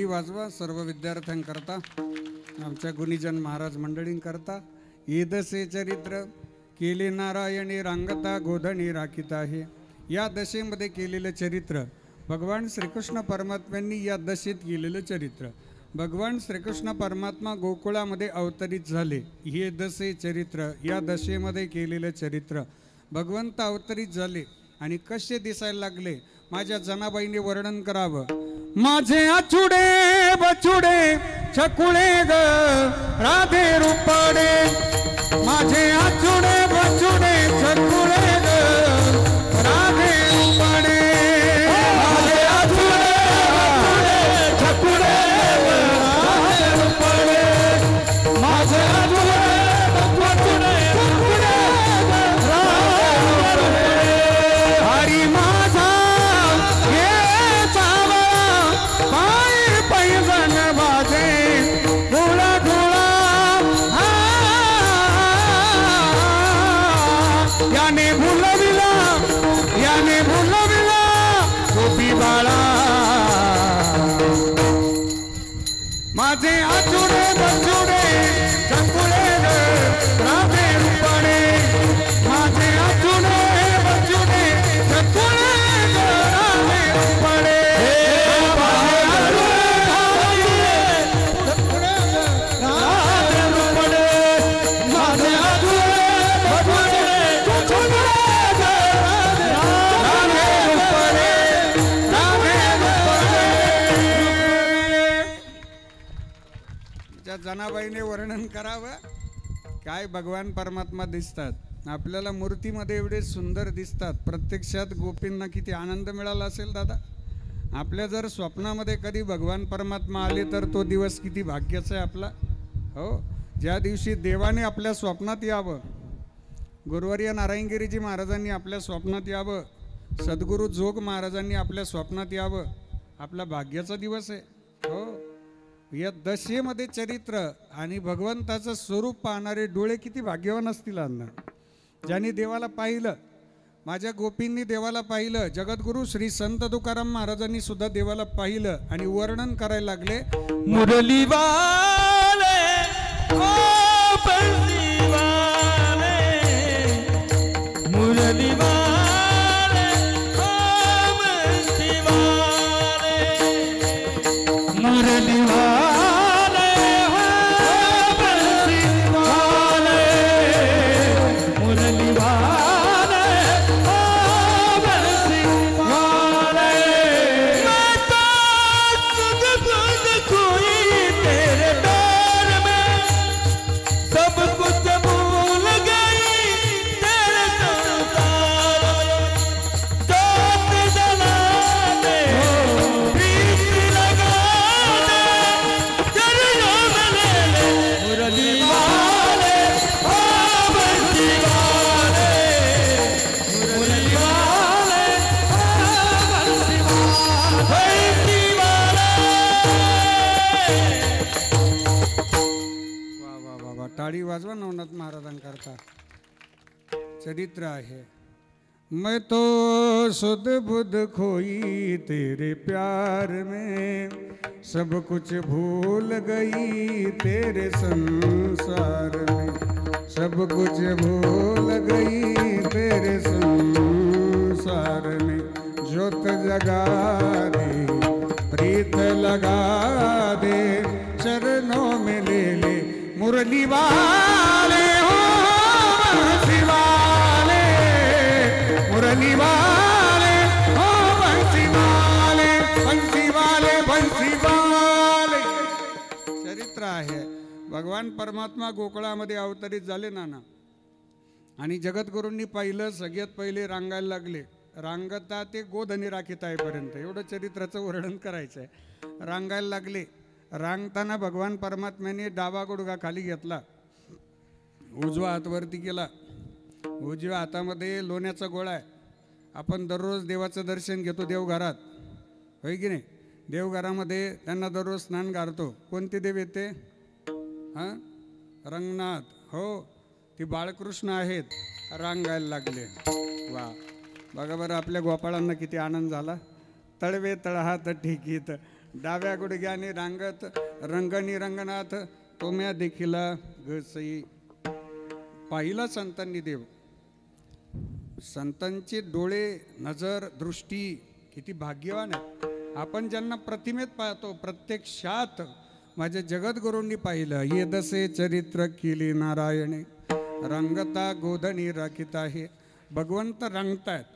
वाजवा सर्व विद्यार्थ्यांकरता, आमच्या गुणीजन महाराज मंडळींकरता. येदसे चरित्र केले नारायणी रांगता गोधणी राखीत आहे. या दशेमध्ये केलेलं चरित्र, भगवान श्रीकृष्ण परमात्म्यांनी या दशेत केलेलं चरित्र, भगवान श्रीकृष्ण परमात्मा गोकुळामध्ये अवतरित झाले, हे दशे चरित्र, या दशेमध्ये केलेलं चरित्र, भगवंत अवतरित झाले आणि कसे दिसायला लागले माझ्या जनाबाईने वर्णन करावं. माझे आचुडे बचुडे छकुळे ग राधे रूपाडे, माझे आचुडे बचुडे छकुळे ग राधे रूपाडे, माझे आचुडे बचुडे छकुळे ग राधे रूपाडे, माझे आचुडे बचुडे छकुळे ग राधे रूपाडे. हरी माझा ये चावळा पायी पैजण बाजे घोळा घोळा, याने भुलविला गोपी बाळा, माझे आचुडे बचुडे छकुळे ग राधे रूपाडे, माझे आचुडे बचुडे छकुळे ग राधे रूपाडे, राधे रूपाडे, माझे आचुडे बचुडे छकुळे ग राधे रूपाडे, राधे रूपाडे. ज्या जनाबाईने वर्णन करावं, काय भगवान परमात्मा दिसतात आपल्याला मूर्तीमध्ये, एवढे सुंदर दिसतात. प्रत्यक्षात गोपींना किती आनंद मिळाला असेल दादा. आपल्या जर स्वप्नामध्ये कधी भगवान परमात्मा आले तर तो दिवस किती भाग्याचा आहे आपला. हो, ज्या दिवशी देवाने आपल्या स्वप्नात यावं, गुरुवर्य नारायणगिरीजी महाराजांनी आपल्या स्वप्नात यावं, सद्गुरू जोग महाराजांनी आपल्या स्वप्नात यावं, आपला भाग्याचा दिवस आहे. हो, या दशेमध्ये चरित्र आणि भगवंताचं स्वरूप पाहणारे डोळे किती भाग्यवान असतील अण्णा. ज्यांनी देवाला पाहिलं, माझ्या गोपींनी देवाला पाहिलं, जगद्गुरु श्री संत तुकाराम महाराजांनी सुद्धा देवाला पाहिलं आणि वर्णन करायला लागले. मुरली वाले ओ बंसी वाले, मुरली वाले ओ बंसी वाले, मुरली वाले ओ बंसी वाले, मुरली वाले ओ बंसी वाले. मैं तो तुझ बुझ खोई तेरे प्यार में, सब कुछ भूल गई तेरे संसार में. जोत जला दे, प्रीत लगा दे, चरणों में ले ले मुरली वाले ओ बंसी वाले, मुरली वाले ओ बंसी वाले. वा वा वा वा, टाळी वाजवा नवनाथ महाराजांकरता. चरित्र आहे. मैं तो सुध बुध खोई तेरे प्यार में, सब कुछ भूल गई तेरे संसार में, सब कुछ भूल गई तेरे संसार में. ज्योत जगा दे, प्रीत लगा दे, चरणों में ले ले मुरली वाले हो बंसी वाले, मुरली वाले हो बंसी वाले, बंसी वाले बंसी वाले. चरित्र आहे. भगवान परमात्मा गोकुळामध्ये अवतरित झाले नाना आणि जगद्गुरूंनी पाहिलं, सगळ्यात पहिले रांगायला लागले. रांगता ते गोधनी राखीत आहे पर्यंत एवढं चरित्राचं वर्णन करायचं आहे. रांगायला लागले. रांगताना भगवान परमात्म्याने डावा गुडघा खाली घेतला, उजवा हात वरती केला. उजव्या हातामध्ये लोण्याचा गोळा आहे. आपण दररोज देवाचं दर्शन घेतो देवघरात, होय की नाही. देवघरामध्ये त्यांना दररोज स्नान घालतो. कोणते देव येते? हां, रंगनाथ. हो, ती बाळकृष्ण आहेत. रांगायला लागले. वा, बघा बरं आपल्या गोपाळांना किती आनंद झाला. तळवे तळहात ठेकीत, डाव्या गुडघ्याने रांगत, रंगणी रंगनाथ तोम्या देखील गसई. पाहिला संतांनी देव. संतांचे डोळे, नजर, दृष्टी किती भाग्यवान आहे. आपण ज्यांना प्रतिमेत पाहतो, प्रत्यक्षात माझ्या जगद्गुरूंनी पाहिलं. येदसे चरित्र केली नारायणे, रंगता गोधनी राखीत आहे. भगवंत रंगतायत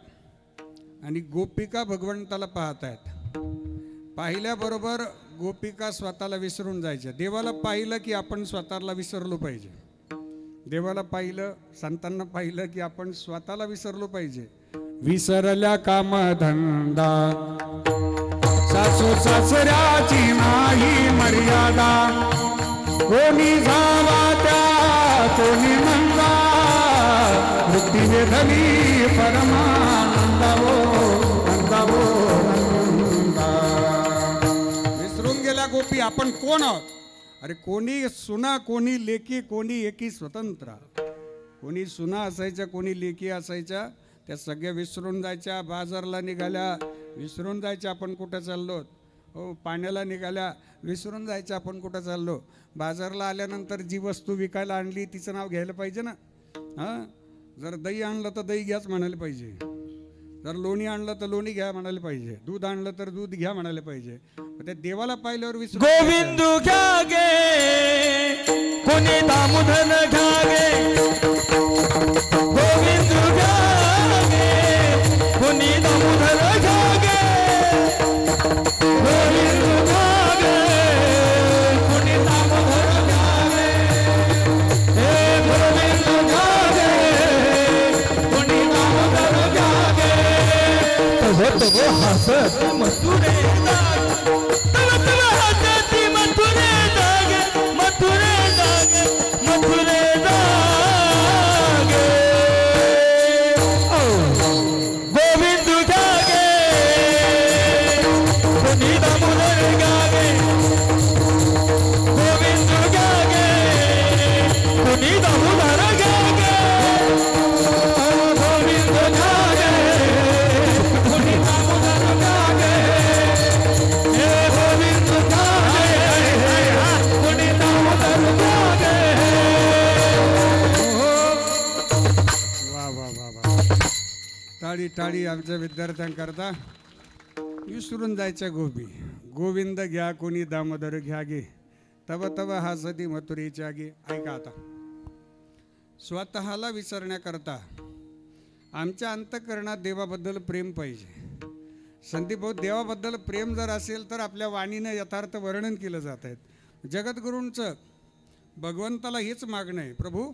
आणि गोपिका भगवंताला पाहतायत. पाहिल्याबरोबर गोपिका स्वतःला विसरून जायच्या. देवाला पाहिलं की आपण स्वतःला विसरलो पाहिजे. देवाला पाहिलं, संतांना पाहिलं की आपण स्वतःला विसरलो पाहिजे. विसरल्या कामधंदा, सासू सासऱ्याची नाही मर्यादा. कोणी जावा त्या कोणी नंदा, वृत्तीने धनी परमानंदा हो नंदा हो नंदा. विसरून गेल्या गोपी आपण कोण आहोत. अरे कोणी सुना, कोणी लेकी, कोणी एकी स्वतंत्र. कोणी सुना असायच्या, कोणी लेकी असायच्या. त्या सगळ्या विसरून जायच्या. बाजारला निघाल्या, विसरून जायच्या आपण कुठं चाललो. हो, पाण्याला निघाल्या, विसरून जायच्या आपण कुठं चाललो. बाजारला आल्यानंतर जी वस्तू विकायला आणली तिचं नाव घ्यायला पाहिजे ना. हां, जर दही आणलं तर दही घ्याच म्हणायला पाहिजे. जर लोणी आणलं तर लोणी घ्या म्हणायला पाहिजे. दूध आणलं तर दूध घ्या म्हणायला पाहिजे. त्या देवाला पाहिल्यावर विसरून गोविंद घ्या गे, कोणी दामोदर घ्या गे. गोविंद घ्या गे, कोणी दामोदर घ्या गे. गोविंद घ्या गे, कोणी दामोदर घ्या गे. हे गोविंद घ्या गे, कोणी दामोदर घ्या गे. तव हसत मथुरे टाळी टाळी आमच्या विद्यार्थ्यांकरता. विसरून जायच्या गोपी. गोविंद घ्या, कोणी दामोदर घ्या गे. तव तव हासती मथुरेच्या गे. ऐका आता, स्वतःला विसरण्याकरता आमच्या अंतःकरणात देवाबद्दल प्रेम पाहिजे. संदीप भाऊ, देवाबद्दल प्रेम जर असेल तर आपल्या वाणीनं यथार्थ वर्णन केलं जात आहे. जगद्गुरूंचं भगवंताला हेच मागणं आहे, प्रभू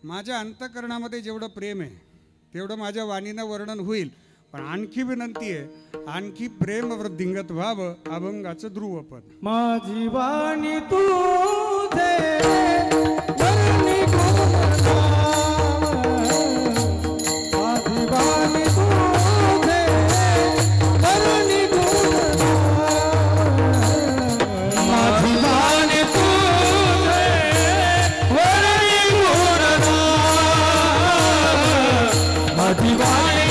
माझ्या अंतःकरणामध्ये जेवढं प्रेम आहे तेवढं माझ्या वाणीनं वर्णन होईल. पण आणखी विनंती आहे, आणखी प्रेम वृद्धिंगत व्हावं अभंगाचं ध्रुवपद. माझी वाणी तुझे वर्णी गुणगान. माझी वाणी तुझे वर्णी गुणगान. माझी वाणी तुझे वर्णी गुणगान. माझी वाणी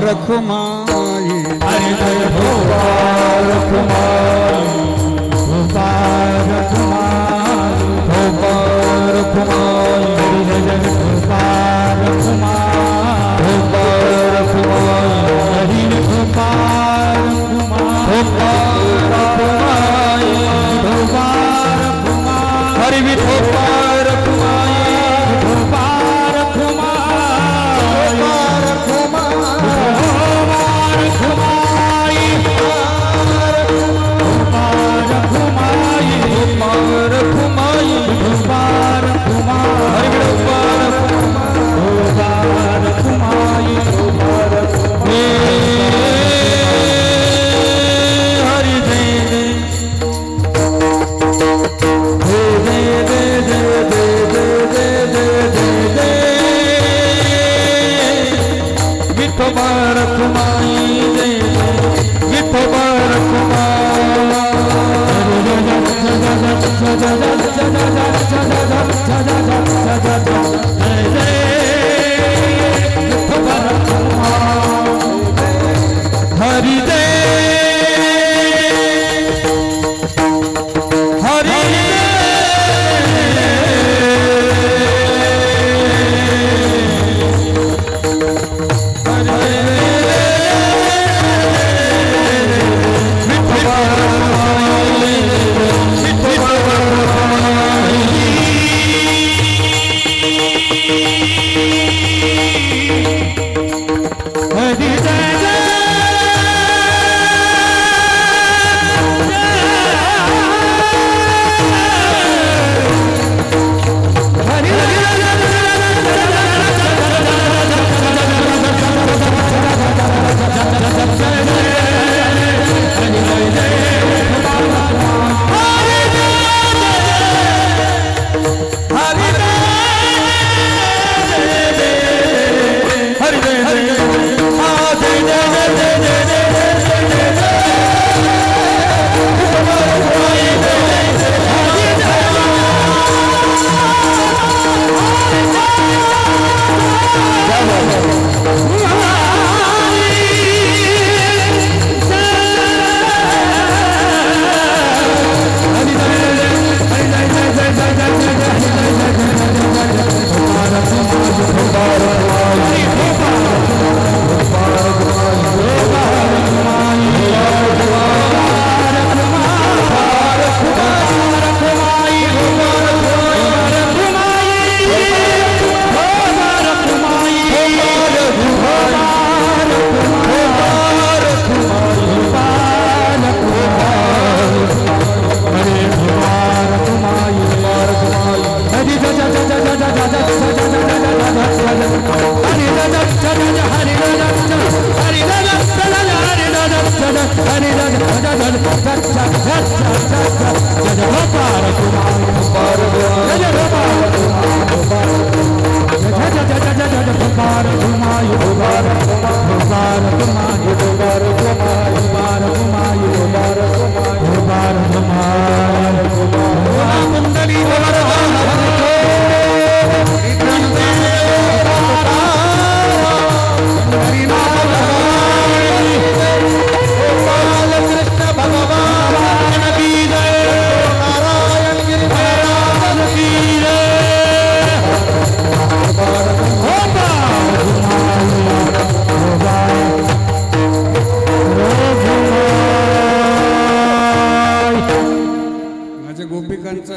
रखुमाई हरि जय भोपाल रखुमाई भोपाल रखुमाई भोपाल रखुमाई हरि जय भोपाल रखुमाई भोपाल रखुमाई हरि भोपाल रखुमाई भोपाल रखुमाई भोपाल रखुमाई हरि भोपाल रखुमाई भोपाल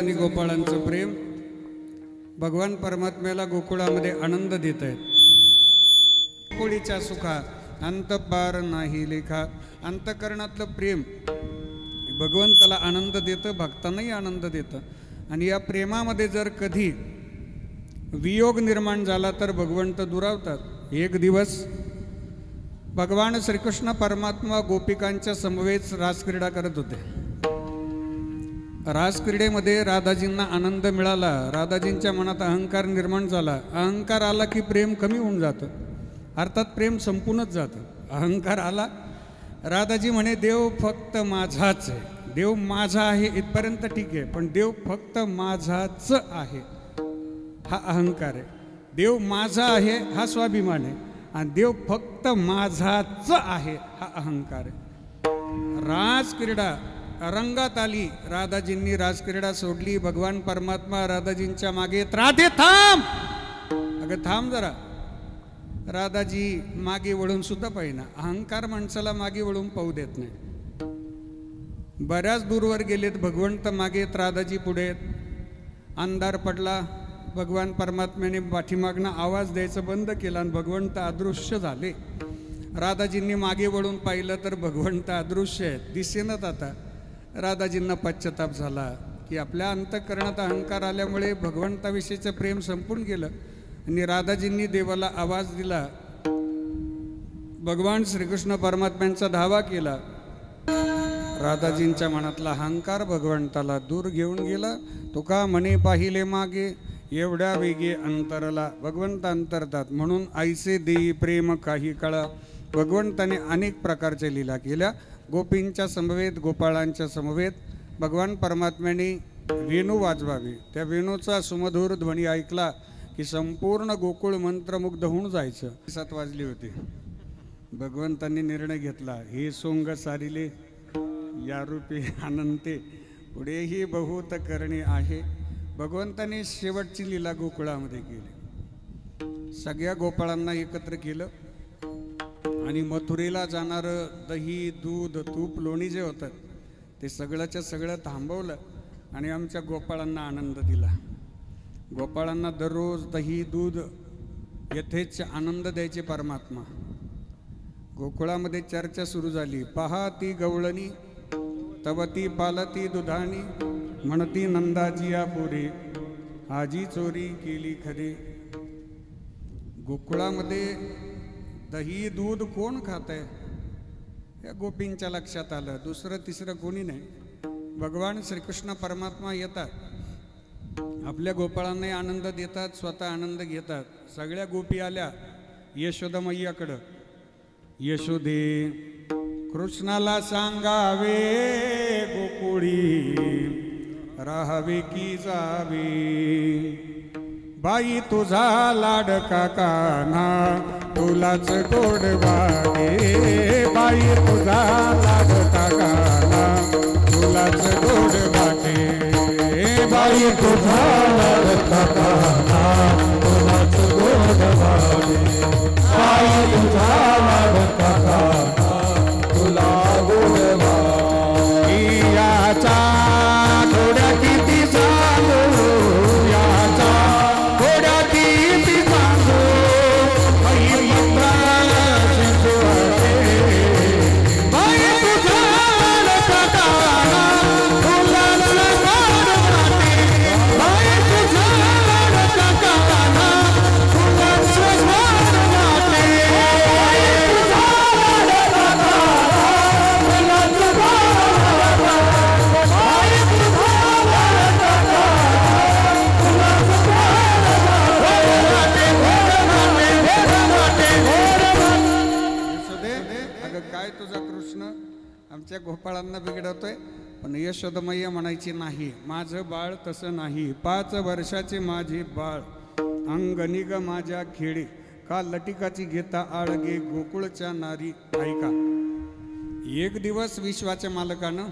आणि गोपाळांचं प्रेम भगवान परमात्म्याला गोकुळामध्ये आनंद देत आहेत. गोकुळीच्या सुखा अंत पार नाही लेखा. अंतकरणातलं प्रेम भगवंताला आनंद देतं, भक्तांनाही आनंद देतं. आणि या प्रेमामध्ये जर कधी वियोग निर्माण झाला तर भगवंत दुरावतात. एक दिवस भगवान श्रीकृष्ण परमात्मा गोपिकांच्या समवेत रासक्रीडा करत होते. रासक्रीडेमध्ये राधाजींना आनंद मिळाला. राधाजींच्या मनात अहंकार निर्माण झाला. अहंकार आला की प्रेम कमी होऊन जातं, अर्थात प्रेम संपूनच जातं. अहंकार आला, राधाजी म्हणे देव फक्त माझाच आहे, देव माझा आहे इथपर्यंत ठीक आहे, पण देव फक्त माझाच आहे हा अहंकार आहे. देव माझा आहे हा स्वाभिमान आहे, आणि देव फक्त माझाच आहे हा अहंकार आहे. रासक्रीडा रंगात आली, राधाजींनी रासक्रीडा सोडली. भगवान परमात्मा राधाजींच्या मागे येत, राधे थांब, अगं थांब जरा. राधाजी मागे वळून सुद्धा पाहिना. अहंकार माणसाला मागे वळून पाहू देत नाही. बऱ्याच दूरवर गेलेत, भगवंत मागेत, राधाजी पुढे. अंधार पडला, भगवान परमात्म्याने पाठीमागनं आवाज द्यायचं बंद केला आणि भगवंत अदृश्य झाले. राधाजींनी मागे वळून पाहिलं तर भगवंत अदृश्य आहेत, दिसेनात. आता राधाजींना पश्चाताप झाला की आपल्या अंतःकरणात अहंकार आल्यामुळे भगवंताविषयीचं प्रेम संपून गेलं. आणि राधाजींनी देवाला आवाज दिला, भगवान श्रीकृष्ण परमात्म्यांचा धावा केला. राधाजींच्या मनातला अहंकार भगवंताला दूर घेऊन गेला. तुका म्हणे पाहिले मागे, एवढ्या वेगे अंतरला. भगवंत अंतरतात म्हणून ऐसे देई प्रेम काही काळा. भगवंताने अनेक प्रकारच्या लीला केल्या. गोपींच्या समवेत, गोपाळांच्या समवेत भगवान परमात्म्याने वेणू वाजवावी. त्या वेणूचा सुमधुर ध्वनी ऐकला की संपूर्ण गोकुळ मंत्रमुग्ध होऊन जायचं. 7 वाजली होती. भगवंतांनी निर्णय घेतला, हे सोंग सारिले या रूपी अनंते, पुढेही बहुत करणे आहे. भगवंताने शेवटची लीला गोकुळामध्ये केली. सगळ्या गोपाळांना एकत्र केलं आणि मथुरेला जाणारं दही, दूध, तूप, लोणी जे होतं ते सगळंच्या सगळं थांबवलं आणि आमच्या गोपाळांना आनंद दिला. गोपाळांना दररोज दही, दूध यथेच आनंद द्यायचे परमात्मा. गोकुळामध्ये चर्चा सुरू झाली. पहा ती गवळणी, तवती पालती दुधाणी, म्हणती नंदाजी या पुरी, आजी चोरी केली खरी. गोकुळामध्ये दही दूध कोण खात आहे या गोपींच्या लक्षात आलं. दुसरं तिसरं कोणी नाही. भगवान श्रीकृष्ण परमात्मा येतात, आपल्या गोपाळांना आनंद देतात, स्वतः आनंद घेतात. सगळ्या गोपी आल्या यशोदा मैयाकडं. यशोदे कृष्णाला सांगावे गोकुळी राहावे की जावे, बाई तुझा लाडका कान्हा तुलाच गोडवावे, बाई तुझा लाडका कान्हा तुलाच गोडवावे, बाई तुझा लाडका कान्हा तुलाच गोडवावे, बाई तुझा लाडका कान्हा तुला गोडवावे. याचा थोड्या किती सांगू, याचा थोड्या किती सांगू, आई पत्राची सुवासे, बाई तुझा लाडका कान्हा तुलाच गोडवावे, बाई तुझा लाडका कान्हा तुलाच गोडवावे, बाई तुझा लाडका कान्हा तुलाच गोडवावे, बाई तुझा लाडका कान्हा तुलाच गोडवावे. अगं काय तुझा कृष्ण आमच्या गोपाळांना बिघडवतोय. पण यशोदा मैया म्हणायची नाही, माझं बाळ तसं नाही. 5 वर्षाचे माझे बाळ, अंगणी ग माझ्या खेळी, का लटिकाची घेता आळगे गोकुळच्या नारी. ऐका, एक दिवस विश्वाच्या मालकानं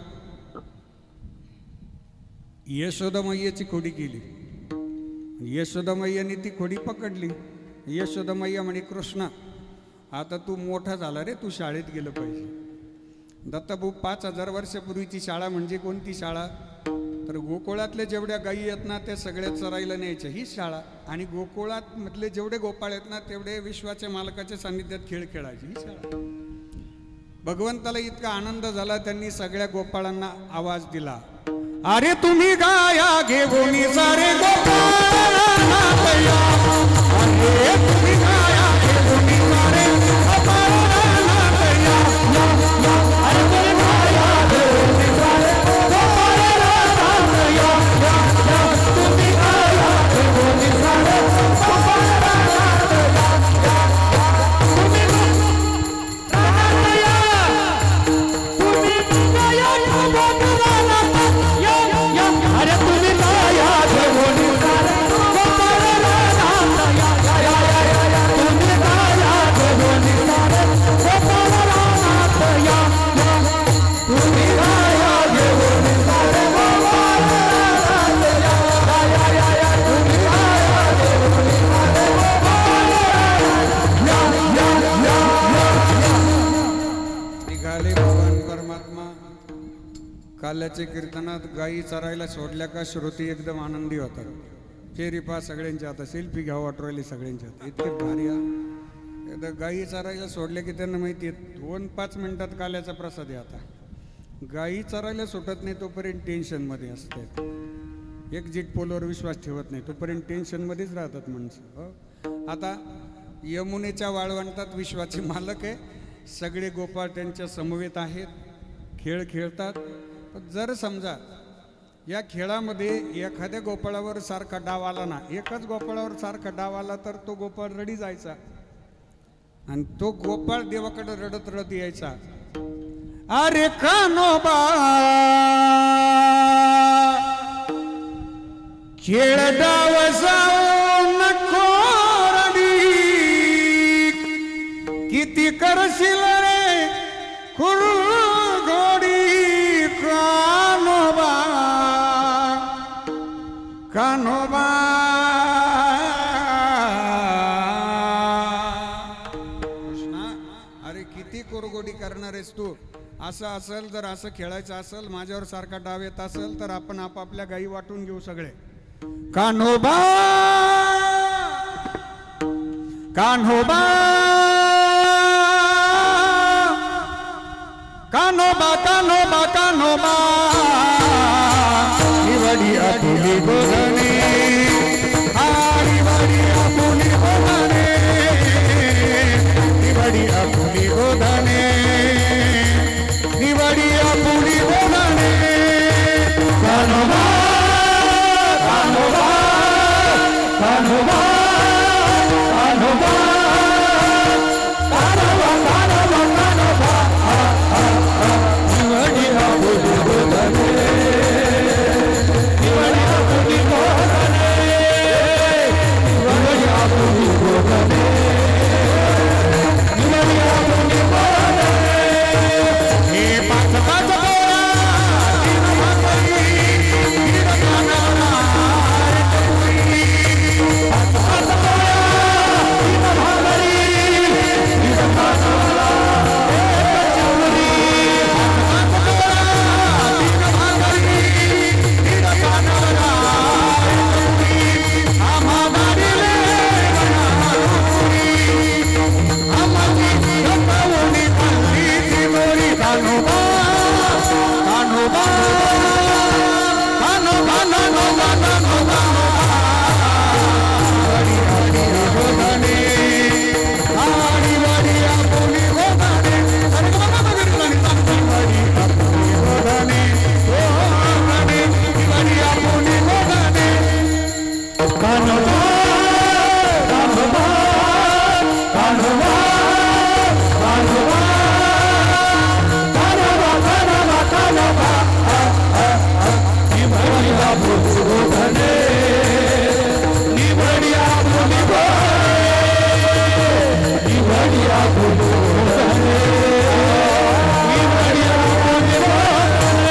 यशोदा मैयाची खोडी केली. यशोदा मैयाने ती खोडी पकडली. यशोदा मैया म्हणे, कृष्णा आता तू मोठा झाला रे, तू शाळेत गेलं पाहिजे. दत्ताभाऊ 5000 वर्षापूर्वीची शाळा म्हणजे कोणती शाळा? तर गोकुळातल्या जेवढ्या गायी आहेत ना त्या सगळ्या चरायला न्यायच्या, ही शाळा. आणि गोकुळात मधले जेवढे गोपाळ आहेत ना तेवढे विश्वाच्या मालकाच्या सान्निध्यात खेळ खेळायची, ही शाळा. भगवंताला इतका आनंद झाला, त्यांनी सगळ्या गोपाळांना आवाज दिला, अरे तुम्ही गाया घेऊन सारे गोपाळांना तया, अरे तुम्ही गाया घेऊन सारे गोपाळांना तया, अरे तुम्ही गाया घेऊन सारे गोपाळांना तया, तुम्ही गाया घेऊन सारे गोपाळांना तया, तुम्ही गाया, तुम्ही गाया घेऊन विठ्ठलाच्या कीर्तनात गायी चरायला सोडल्या का श्रोती एकदम आनंदी होतात. चेरी पा सगळ्यांच्या आता सेल्फी घ्यावं वाटवायला सगळ्यांच्या हात इतके भारी. एकदा गायी चरायला सोडल्या की त्यांना माहिती आहे 2-5 मिनिटात काल्याचा प्रसाद आहे. आता गायी चरायला सुटत नाही तोपर्यंत टेन्शनमध्ये असते. एक्झिट पोलवर विश्वास ठेवत नाही तोपर्यंत टेन्शनमध्येच राहतात माणसं. आता यमुनेच्या वाळवंटात विश्वाचे मालक आहे. सगळे गोपाळ त्यांच्या समवेत आहेत, खेळ खेळतात. जर समजा या खेळामध्ये एखाद्या गोपाळावर सारखा डाव आला ना, एकच गोपाळावर सारखा डाव आला तर तो गोपाळ रडी जायचा आणि तो गोपाळ देवाकडे रडत रडत यायचा. अरे कान्होबा खेळ डाव जाऊ नको रडी, किती करशील रे कुरघोडी. कान्होबा कान्होबा अरे किती कुरघोडी करणार आहेस तू. असं असेल, जर असं खेळायचं असेल, माझ्यावर सारखा डाव येत असेल तर आपण आपापल्या गायी वाटून घेऊ सगळे. कान्होबा कान्होबा कान्होबा कान्होबा कान्होबा निवडी आपुली गोधने, निवडी आपुली गोधने, निवडी आपुली गोधने, निवडी आपुली गोधने. कान्होबा कान्होबा कान्होबा कान्होबा निवडी आपुली गोधने, निवडी आपुली गोधने, निवडी आपुली गोधने, निवडी आपुली गोधने. हे पाच पाच गोरा तीन भाकरी, तीन कानाला पुरी. पाच पाच गोरा तीन भाकरी, तीन कानाला चौरी. पाच पाच गोरा तीन भाकरी, तीन कानाला चौरी. आम्हा गाडीले बनारुरी, आम्हाची गप्पावणी पल्लीची मोरी. कान्होबा कान्होबा कान्होबा कान्होबा कान्होबा निवडी आपुली गोधने, निवडी आपुली गोधने. अरे बाबा बघितलं निवडी आपुली गोधने, गोधने, निवडी आपुली गोधने. कान्होबा कान्होबा कान्होबा कान्होबा कान्होबा कान्होबा कान्होबा निवडी आपुली गोधने, निवडी आपुली गोधने, निवडी आपुली गोधने, निवडी आपुली गोधने.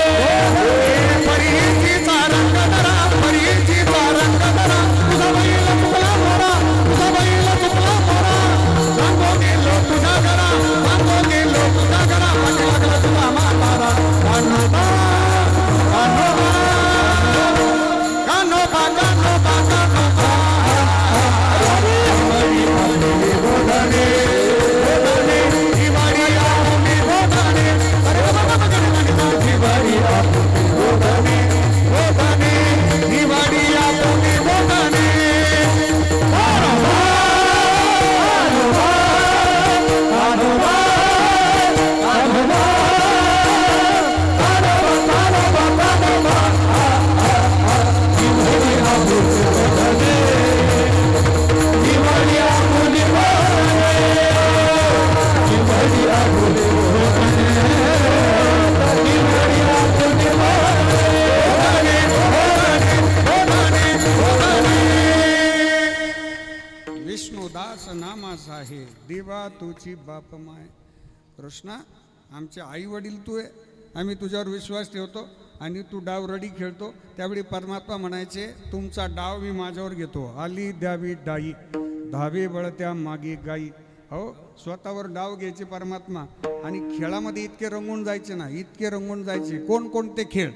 परीचीचा रंग धरा, परीचीचा रंग धरा, तुझा बैल चुकला मोरा, तुझा बैल चुकला मोरा. सांगो गेलो तुझ्या घरा, सांगो गेलो तुझ्या घरा, पाठी लागला तुझा म्हातारा. कान्होबा कान्होबा कान्होबा कान्होबा कान्होबा निवडी आपुली गोधने, गोधने, निवडी आपुली गोधने. अरे बाबा बघितलं निवडी आपुली गोधने, गोधने, निवडी आपुली गोधने. कान्होबा कान्होबा कान्होबा कान्होबा कान्होबा कान्होबा निवडी आपुली गोधने, निवडी आपुली गोधने, निवडी आपुली गोधने, निवडी आपुली गोधने, गोधने, गोधने. विष्णुदास नामास आहे देवा तुझी बाप माय. कृष्णा, आमचे आई वडील तू आहे, आम्ही तुझ्यावर विश्वास ठेवतो आणि तू डाव रडी खेळतो. त्यावेळी परमात्मा म्हणायचे तुमचा डाव मी माझ्यावर घेतो. आली द्यावी डाई, धावे वळत्या मागे गाई. हो स्वतःवर डाव घ्यायचे परमात्मा आणि खेळामध्ये इतके रंगून जायचे ना, इतके रंगून जायचे. कोणते खेळ?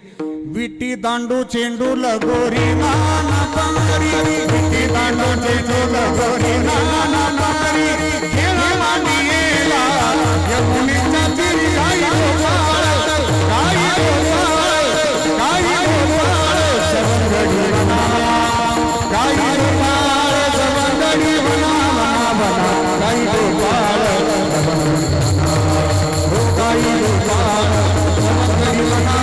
विटी दांडू चेंडू लगोरी नाना पारी, विटी दांडू चेंडू लगोरी नाना पारी, खेळ मांडियेला यमुनेच्या तीरी गाई गोपाळ, गाई गोपाळ, गाई गोपाळ सवंगडी वना, गाई गोपाळ सवंगडी वना वना, गाई गोपाळ गाई गोपाळ सवंगडी वना,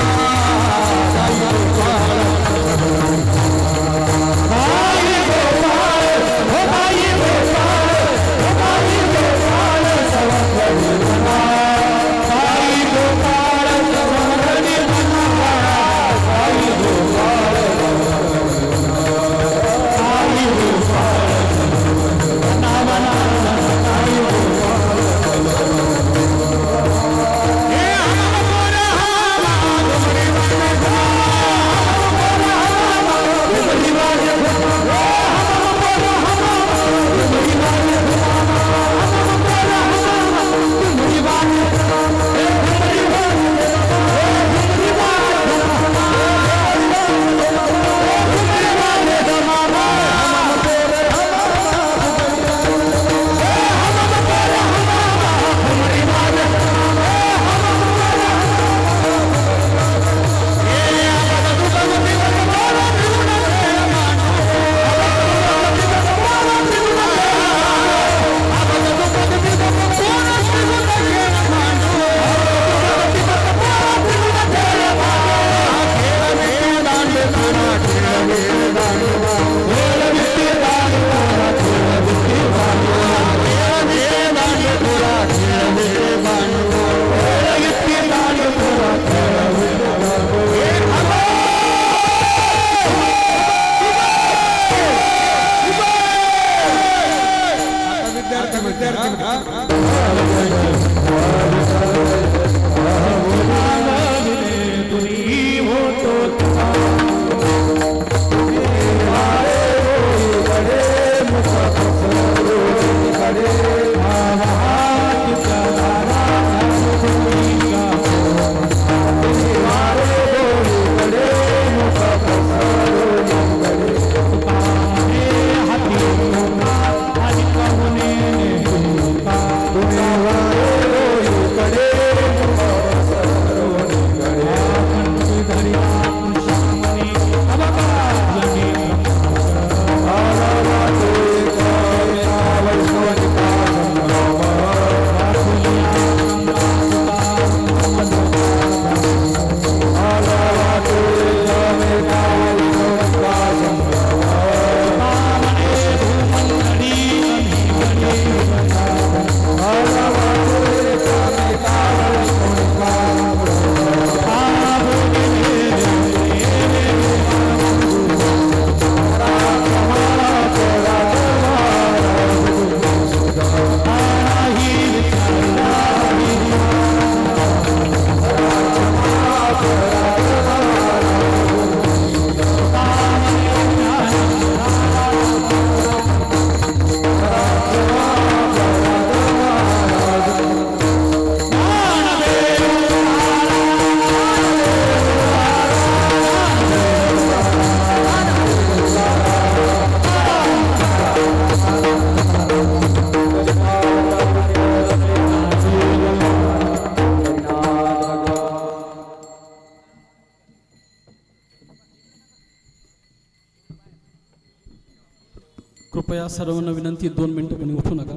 कृपया सर्वांना विनंती 2 मिनिटं कोणी उठू नका.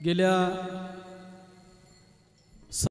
गेल्या